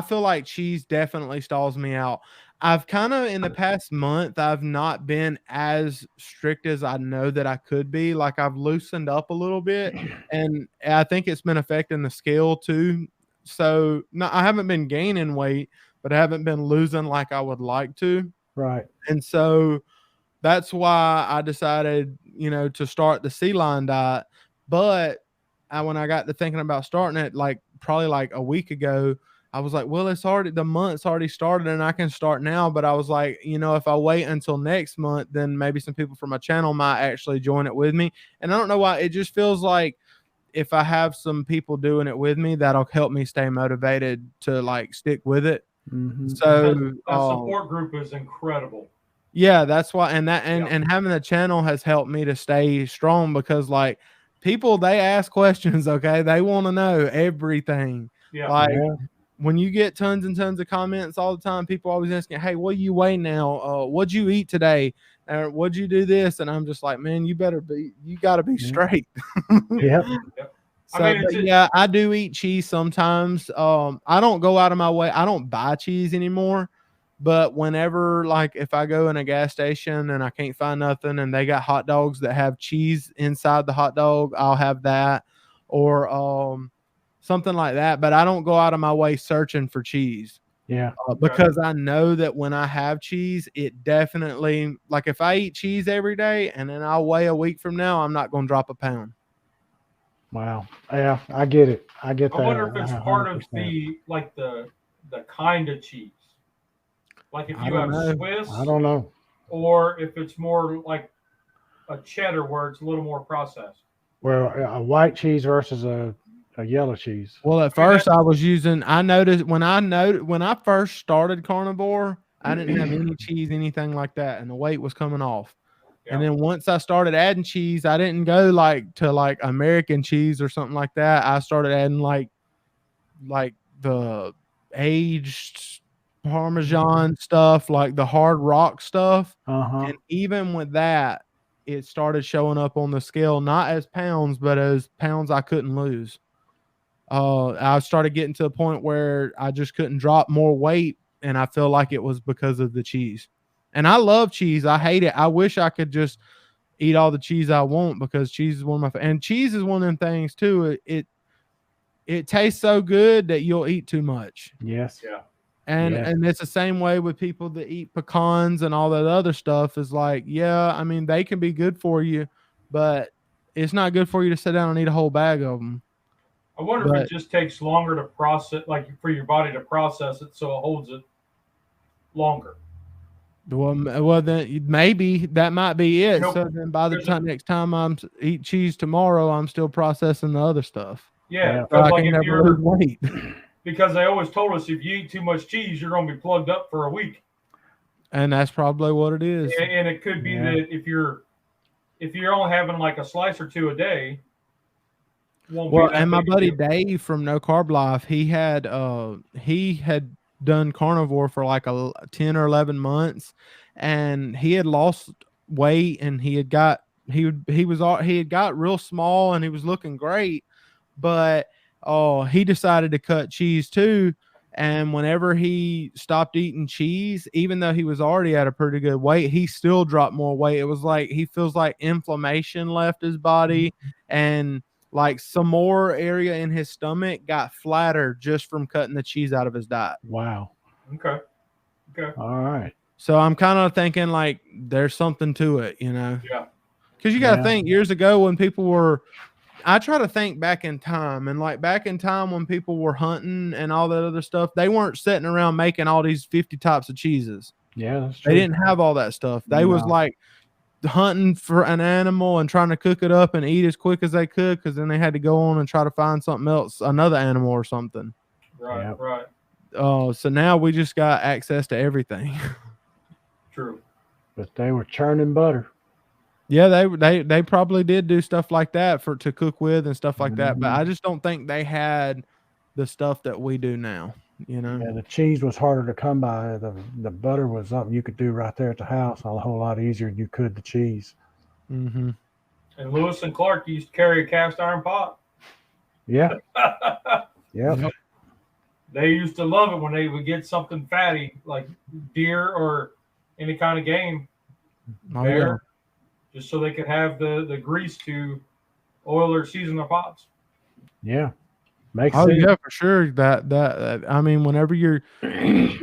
Speaker 3: feel like cheese definitely stalls me out. I've kind of in the past month, I've not been as strict as I know that I could be. Like I've loosened up a little bit, and I think it's been affecting the scale too. So no, I haven't been gaining weight, but I haven't been losing like I would like to.
Speaker 2: Right.
Speaker 3: And so that's why I decided, to start the sea lion diet. But when I got to thinking about starting it, probably like a week ago, I was like, well, the month's already started and I can start now. But I was like, if I wait until next month, then maybe some people from my channel might actually join it with me. And I don't know why. It just feels like if I have some people doing it with me, that'll help me stay motivated to stick with it.
Speaker 2: Mm-hmm.
Speaker 3: So
Speaker 1: that support group is incredible.
Speaker 3: Yeah, that's why, and having the channel has helped me to stay strong because like people, they ask questions, okay? They want to know everything.
Speaker 1: Yeah.
Speaker 3: Like when you get tons and tons of comments all the time, people always asking, "Hey, what you weigh now? What'd you eat today? What'd you do this?" And I'm just like, man, you got to be straight.
Speaker 2: Yep.
Speaker 3: So,
Speaker 1: I mean,
Speaker 3: yeah, I do eat cheese sometimes. I don't go out of my way. I don't buy cheese anymore. But whenever, like, if I go in a gas station and I can't find nothing and they got hot dogs that have cheese inside the hot dog, I'll have that or something like that. But I don't go out of my way searching for cheese.
Speaker 2: Yeah.
Speaker 3: Because I know that when I have cheese, it definitely, like, if I eat cheese every day and then I'll weigh a week from now, I'm not going to drop a pound.
Speaker 2: Wow. Yeah, I get it. I get that.
Speaker 1: I wonder if it's
Speaker 2: 100%.
Speaker 1: part of the kind of cheese. Like if you have Swiss,
Speaker 2: I don't know,
Speaker 1: or if it's more like a cheddar where it's a little more processed.
Speaker 2: Well, a white cheese versus a yellow cheese.
Speaker 3: Well, at first I was using. I noticed when I first started carnivore, I didn't have any cheese, anything like that, and the weight was coming off. Yeah. And then once I started adding cheese, I didn't go to American cheese or something like that. I started adding like the aged Parmesan stuff, like the hard rock stuff. And even with that, it started showing up on the scale, not as pounds, but as pounds I couldn't lose. I started getting to a point where I just couldn't drop more weight, and I feel like it was because of the cheese. And I love cheese. I hate it. I wish I could just eat all the cheese I want because cheese is one of my and cheese is one of them things too. It tastes so good that you'll eat too much.
Speaker 2: Yes.
Speaker 1: Yeah.
Speaker 3: And it's the same way with people that eat pecans and all that other stuff is like, yeah, I mean, they can be good for you, but it's not good for you to sit down and eat a whole bag of them.
Speaker 1: I wonder if it just takes longer to process, like for your body to process it, so it holds it longer.
Speaker 3: Well, then maybe that might be it. So then by the time next time I'm eat cheese tomorrow, I'm still processing the other stuff.
Speaker 1: Yeah,
Speaker 3: so I can never lose weight.
Speaker 1: Because they always told us if you eat too much cheese, you're going to be plugged up for a week.
Speaker 3: And that's probably what it is.
Speaker 1: And it could be that if you're only having like a slice or two a day.
Speaker 3: And my buddy Dave from No Carb Life, he had done carnivore for like 10 or 11 months, and he had lost weight, and he had got real small, and he was looking great, but he decided to cut cheese too. And whenever he stopped eating cheese, even though he was already at a pretty good weight, he still dropped more weight. It was like he feels like inflammation left his body, and like some more area in his stomach got flatter just from cutting the cheese out of his diet.
Speaker 2: Wow.
Speaker 1: Okay.
Speaker 2: All right.
Speaker 3: So I'm kind of thinking like there's something to it, you know?
Speaker 1: Yeah.
Speaker 3: Because you got to think years ago when people were, I try to think back in time, and like back in time when people were hunting and all that other stuff, they weren't sitting around making all these 50 types of cheeses.
Speaker 2: Yeah, that's true.
Speaker 3: They didn't have all that stuff. They was like hunting for an animal and trying to cook it up and eat as quick as they could, because then they had to go on and try to find something else, another animal or something.
Speaker 1: Right.
Speaker 3: So now we just got access to everything.
Speaker 1: True.
Speaker 2: But they were churning butter.
Speaker 3: Yeah, they probably did do stuff like that to cook with and stuff like that, but I just don't think they had the stuff that we do now, you know.
Speaker 2: Yeah, the cheese was harder to come by. The butter was something you could do right there at the house a whole lot easier than you could the cheese.
Speaker 3: Mm-hmm.
Speaker 1: And Lewis and Clark used to carry a cast iron pot.
Speaker 2: Yeah. Yep.
Speaker 1: They used to love it when they would get something fatty like deer or any kind of game. Bear, just so they could have the grease to oil or season their pots.
Speaker 2: Yeah. Makes sense.
Speaker 3: Yeah, for sure. That I mean, whenever you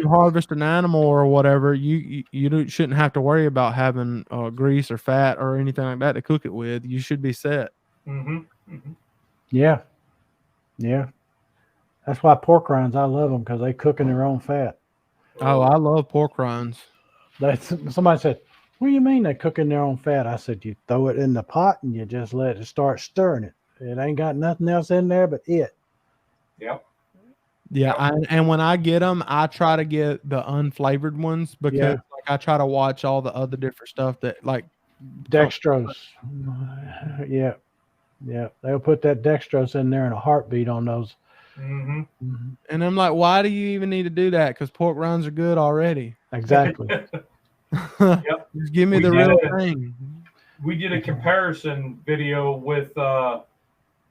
Speaker 3: harvest an animal or whatever, you shouldn't have to worry about having grease or fat or anything like that to cook it with. You should be set.
Speaker 1: Mm-hmm. Mm-hmm.
Speaker 2: Yeah. That's why pork rinds, I love them because they cook in their own fat.
Speaker 3: Oh, I love pork rinds.
Speaker 2: Somebody said, "What do you mean they cook in their own fat?" I said, "You throw it in the pot and you just let it start stirring it. It ain't got nothing else in there but it."
Speaker 1: Yep.
Speaker 3: Yeah, and when I get them, I try to get the unflavored ones because like I try to watch all the other different stuff that like
Speaker 2: dextrose. Yeah. They'll put that dextrose in there in a heartbeat on those.
Speaker 1: Mm-hmm.
Speaker 3: And I'm like, why do you even need to do that? Because pork rinds are good already.
Speaker 2: Exactly.
Speaker 1: Yep.
Speaker 3: Just give me the real thing.
Speaker 1: We did a comparison video with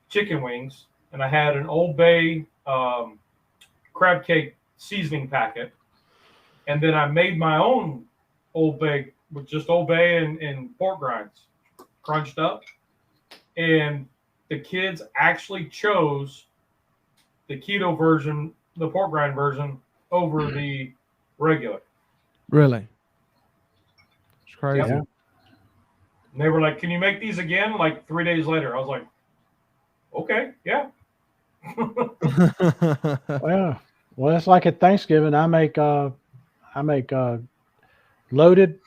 Speaker 1: chicken wings, and I had an Old Bay crab cake seasoning packet, and then I made my own Old Bay with just Old Bay and pork rinds crunched up, and the kids actually chose the keto version, the pork rind version, over the regular.
Speaker 3: Really? It's crazy.
Speaker 2: Yeah.
Speaker 1: And they were like, "Can you make these again?" Like 3 days later, I was like, "Okay, yeah."
Speaker 2: Well, it's like at Thanksgiving. I make loaded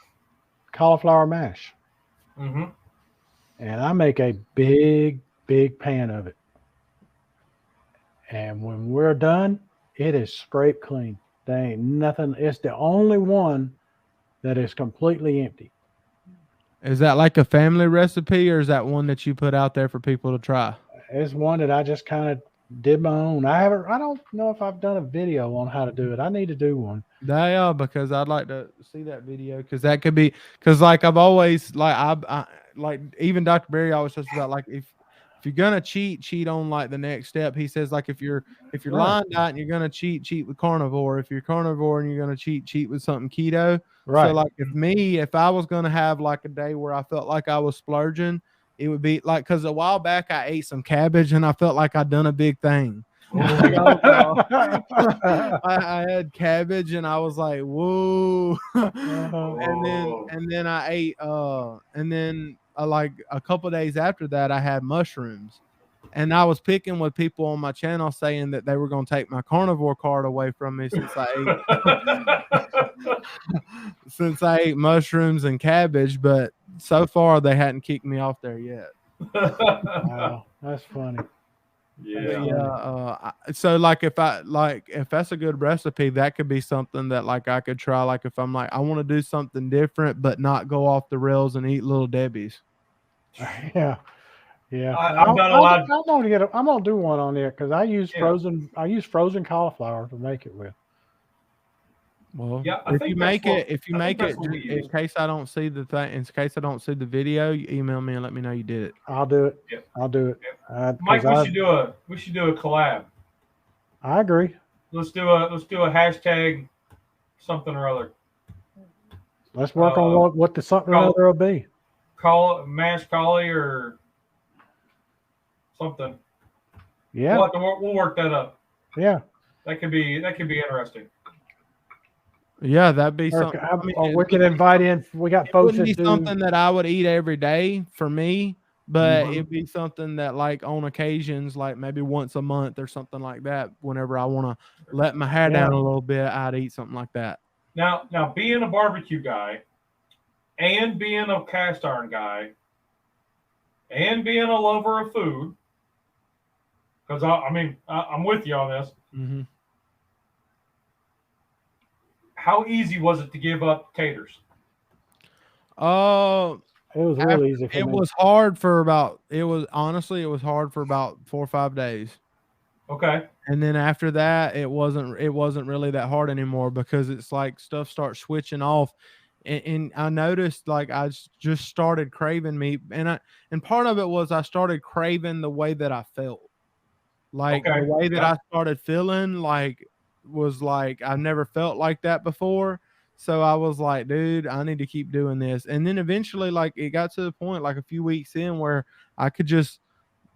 Speaker 2: cauliflower mash,
Speaker 1: Mm-hmm.
Speaker 2: and I make a big pan of it. And when we're done, it is scraped clean. There ain't nothing. It's the only one that is completely empty.
Speaker 3: Is that like a family recipe, or is that one that you put out there for people to try?
Speaker 2: It's one that I just kind of did my own. I don't know if I've done a video on how to do it. I need to do one.
Speaker 3: Yeah, because I'd like to see that video, because that could be, because like I've always like I like even Dr. Berry always talks about like if you're gonna cheat on like the next step. He says like if you're line diet and you're gonna cheat with carnivore. If you're carnivore and you're gonna cheat with something keto.
Speaker 2: Right.
Speaker 3: So like if I was gonna have like a day where I felt like I was splurging, it would be like, because a while back I ate some cabbage and I felt like I'd done a big thing. I had cabbage and I was like, whoa. and then I ate and then like a couple days after that I had mushrooms, and I was picking with people on my channel saying that they were going to take my carnivore card away from me since I ate mushrooms and cabbage, but so far they hadn't kicked me off there yet.
Speaker 2: Wow, that's funny.
Speaker 1: Yeah.
Speaker 3: So like if that's a good recipe, that could be something that like I could try. Like if I'm like, I want to do something different, but not go off the rails and eat Little Debbie's.
Speaker 2: Yeah.
Speaker 1: I'm not allowed.
Speaker 2: I'm gonna do one on there because I use frozen cauliflower to make it with.
Speaker 3: Well,
Speaker 1: yeah,
Speaker 3: if you make it, in case I don't see the thing, in case I don't see the video, you email me and let me know you did it.
Speaker 2: I'll do it.
Speaker 1: Yep.
Speaker 2: I'll do it.
Speaker 1: Yep. Mike, we should do a collab.
Speaker 2: I agree.
Speaker 1: Let's do a hashtag something or other.
Speaker 2: Let's work on what the something or other will be.
Speaker 1: Call it mashed collie or something.
Speaker 2: Yeah.
Speaker 1: We'll work that up.
Speaker 2: Yeah.
Speaker 1: That could be interesting.
Speaker 3: Yeah, that'd be something. I mean,
Speaker 2: we could invite in. We got folks that do
Speaker 3: something that I would eat every day for me, but it'd be something that like on occasions, like maybe once a month or something like that. Whenever I want to let my hair down a little bit, I'd eat something like that.
Speaker 1: Now, being a barbecue guy, and being a cast iron guy, and being a lover of food, because I'm with you on this.
Speaker 3: Mm-hmm.
Speaker 1: How easy was it to give up taters?
Speaker 2: It was real easy for me.
Speaker 3: It was hard for about 4 or 5 days.
Speaker 1: Okay.
Speaker 3: And then after that, it wasn't really that hard anymore, because it's like stuff starts switching off. And I noticed like I just started craving meat, and part of it was I started craving the way that I felt. Like the way that I started feeling like was like I've never felt like that before. So I was like, dude, I need to keep doing this. And then eventually, like it got to the point like a few weeks in where I could just,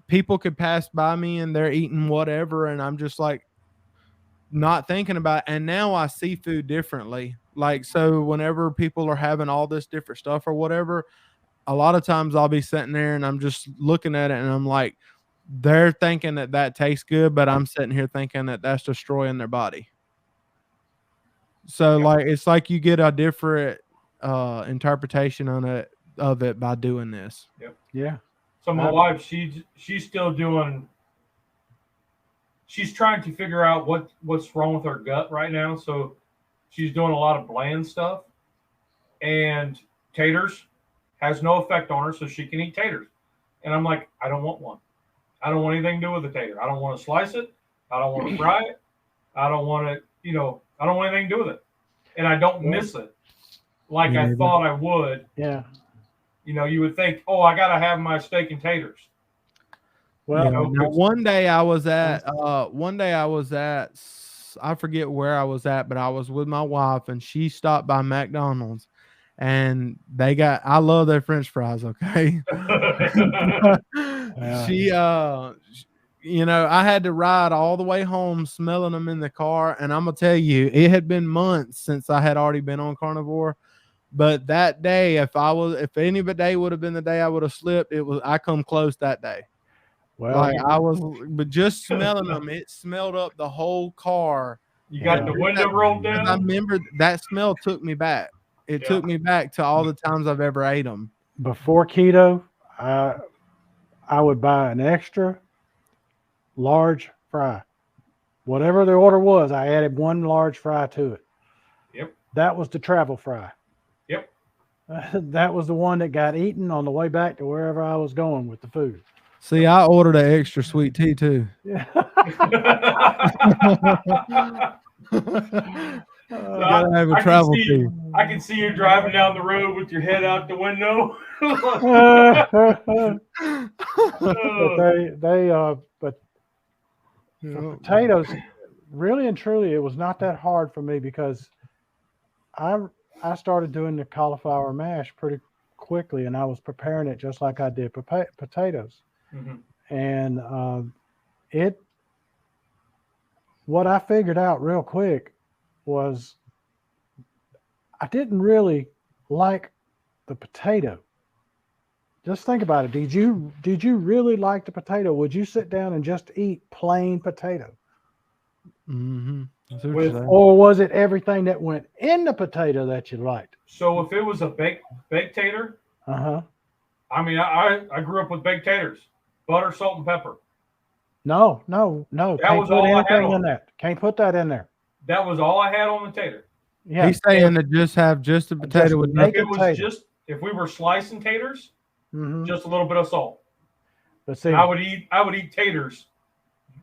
Speaker 3: people could pass by me and they're eating whatever, and I'm just like not thinking about it. And now I see food differently. Like, so whenever people are having all this different stuff or whatever, a lot of times I'll be sitting there and I'm just looking at it and I'm like, they're thinking that tastes good, but I'm sitting here thinking that that's destroying their body. So like, it's like you get a different interpretation of it by doing this.
Speaker 1: Yep.
Speaker 2: Yeah.
Speaker 1: So my wife, she's still doing. She's trying to figure out what's wrong with her gut right now. So she's doing a lot of bland stuff. and taters has no effect on her, so she can eat taters. And I'm like, I don't want one. I don't want anything to do with the tater. I don't want to slice it. I don't want to fry it. I don't want to, I don't want anything to do with it. And I don't miss it like I thought I would.
Speaker 2: Yeah.
Speaker 1: You would think, oh, I got to have my steak and taters.
Speaker 3: Well, one day I was at, I forget where I was at, but I was with my wife and she stopped by McDonald's and I love their French fries. Okay. She, I had to ride all the way home smelling them in the car. And I'm going to tell you, it had been months since I had already been on carnivore. But that day, if any day would have been the day I would have slipped, I come close that day. Well, but just smelling them, it smelled up the whole car.
Speaker 1: You got the window rolled down?
Speaker 3: I remember that smell took me back. It took me back to all the times I've ever ate them.
Speaker 2: Before keto, I would buy an extra large fry. Whatever the order was, I added one large fry to it.
Speaker 1: Yep.
Speaker 2: That was the travel fry.
Speaker 1: Yep.
Speaker 2: That was the one that got eaten on the way back to wherever I was going with the food.
Speaker 3: See, I ordered an extra sweet tea too.
Speaker 2: Yeah.
Speaker 3: Gotta have a travel tea.
Speaker 2: I
Speaker 1: can see you driving down the road with your head out the window.
Speaker 2: But for potatoes, really and truly, it was not that hard for me because I started doing the cauliflower mash pretty quickly, and I was preparing it just like I did potatoes. Mm-hmm. And what I figured out real quick was I didn't really like the potato. Just think about it. Did you really like the potato? Would you sit down and just eat plain potato?
Speaker 3: Mm-hmm.
Speaker 2: Or was it everything that went in the potato that you liked?
Speaker 1: So if it was a baked tater, I mean, I grew up with baked taters, butter, salt, and pepper.
Speaker 2: No.
Speaker 1: That was all I had on
Speaker 2: that. Can't put that in there.
Speaker 1: That was all I had on the tater.
Speaker 3: Yeah, he's saying to just have just a potato with nothing.
Speaker 1: If we were slicing taters,
Speaker 2: mm-hmm.
Speaker 1: just a little bit of salt.
Speaker 2: But see,
Speaker 1: I would eat taters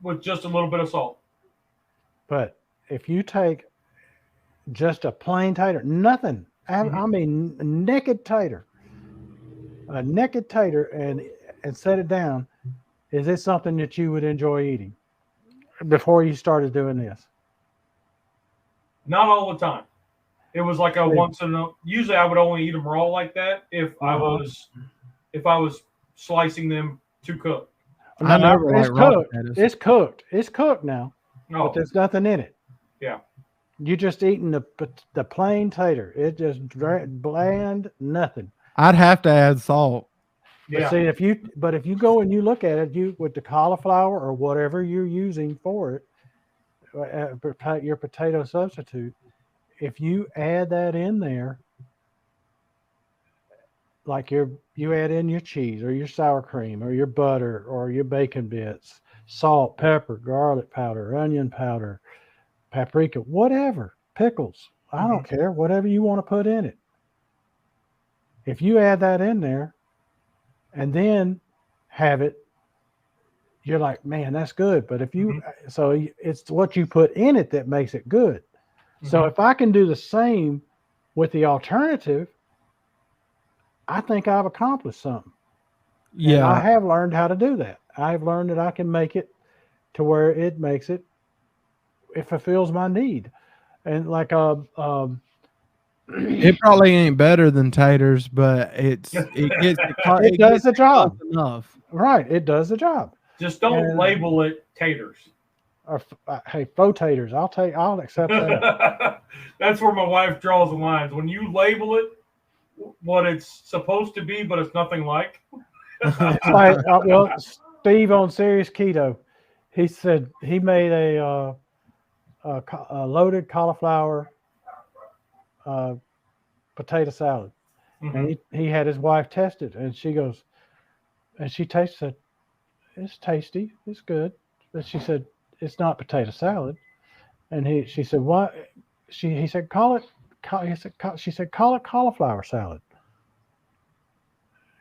Speaker 1: with just a little bit of salt.
Speaker 2: But if you take just a plain tater, nothing. Mm-hmm. I mean, a naked tater, and set it down. Is it something that you would enjoy eating before you started doing this?
Speaker 1: Not all the time. It was like usually I would only eat them raw like that if I was slicing them to cook.
Speaker 2: It's cooked. It's cooked now. No. But there's nothing in it.
Speaker 1: Yeah.
Speaker 2: You're just eating the plain tater. It just bland, nothing.
Speaker 3: I'd have to add salt.
Speaker 2: Yeah. But if you go and you look at it, with the cauliflower or whatever you're using for it, your potato substitute, if you add that in there, like you add in your cheese or your sour cream or your butter or your bacon bits, salt, pepper, garlic powder, onion powder, paprika, whatever, pickles, I don't care, whatever you want to put in it. If you add that in there and then have it, you're like, man, that's good. But if you, so it's what you put in it that makes it good. Mm-hmm. So if I can do the same with the alternative, I think I've accomplished something. Yeah. And I have learned how to do that. I've learned that I can make it to where it fulfills my need. And like,
Speaker 3: it probably ain't better than taters, but it
Speaker 2: does the job
Speaker 3: enough.
Speaker 2: Right. It does the job.
Speaker 1: Just don't label it taters.
Speaker 2: Or hey, faux taters. I'll accept that.
Speaker 1: That's where my wife draws the lines. When you label it what it's supposed to be, but it's nothing like.
Speaker 2: It's like, Steve on Serious Keto, he said he made a loaded cauliflower potato salad, and he had his wife test it, and she goes, and she tasted. It's tasty. It's good. But she said, it's not potato salad. And she said, what? He said, call She said, call it cauliflower salad.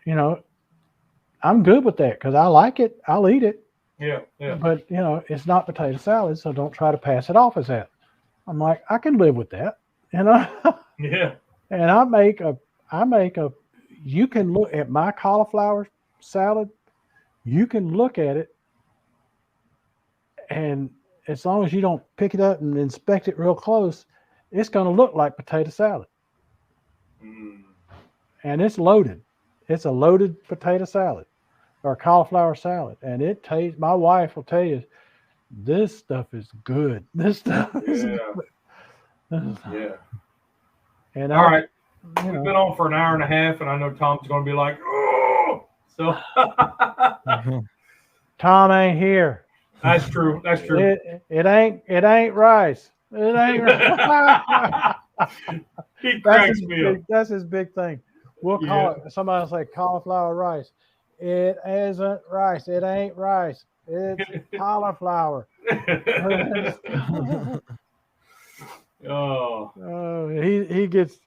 Speaker 2: You know, I'm good with that because I like it. I'll eat it.
Speaker 1: Yeah.
Speaker 2: But, you know, it's not potato salad, so don't try to pass it off as that. I'm like, I can live with that, you know?
Speaker 1: Yeah.
Speaker 2: And I make a, you can look at my cauliflower salad, you can look at it, and as long as you don't pick it up and inspect it real close, it's going to look like potato salad. And it's loaded. It's a loaded potato salad or cauliflower salad. And it tastes, my wife will tell you, this stuff is good. This stuff is good.
Speaker 1: Yeah.
Speaker 2: And
Speaker 1: all right. We've been on for an hour and a half, and I know Tom's going to be like, oh. So
Speaker 2: Tom ain't here.
Speaker 1: That's true. That's true.
Speaker 2: It ain't rice. It ain't rice.
Speaker 1: He cracks me up.
Speaker 2: That's his big thing. We'll call it. Somebody will say cauliflower rice. It isn't rice. It ain't rice. It's cauliflower. He gets.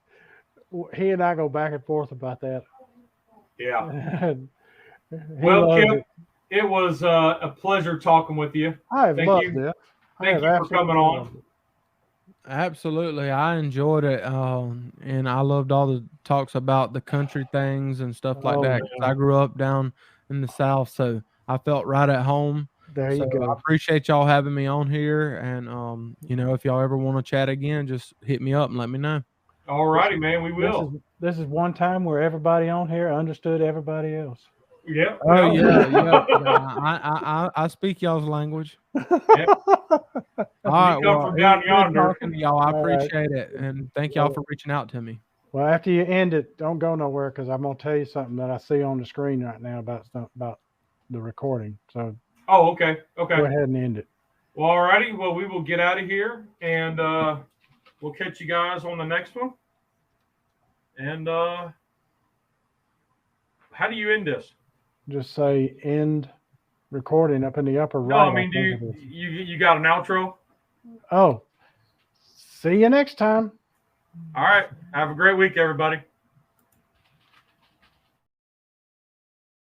Speaker 2: He and I go back and forth about that.
Speaker 1: Yeah. Well, Kip, it was a pleasure talking with you.
Speaker 2: I have loved it.
Speaker 1: Thank you for coming on.
Speaker 3: Absolutely. I enjoyed it. And I loved all the talks about the country things and stuff like that. I grew up down in the South, so I felt right at home.
Speaker 2: There you go.
Speaker 3: I appreciate y'all having me on here. And, you know, if y'all ever want to chat again, just hit me up and let me know.
Speaker 1: All righty, man. We will.
Speaker 2: This is one time where everybody on here understood everybody else.
Speaker 1: Yeah.
Speaker 3: Oh, yeah. I speak y'all's language.
Speaker 1: Yep.
Speaker 3: All right.
Speaker 1: Come from down yonder.
Speaker 3: Talking to y'all. I appreciate it. And thank y'all for reaching out to me.
Speaker 2: Well, after you end it, don't go nowhere because I'm going to tell you something that I see on the screen right now about the recording. So.
Speaker 1: Oh, okay. Okay.
Speaker 2: Go ahead and end it.
Speaker 1: Well, all righty. Well, we will get out of here, and we'll catch you guys on the next one. And how do you end this?
Speaker 2: Just say end recording up in the upper right.
Speaker 1: No, I mean, you got an outro?
Speaker 2: Oh, see you next time.
Speaker 1: All right. Have a great week, everybody.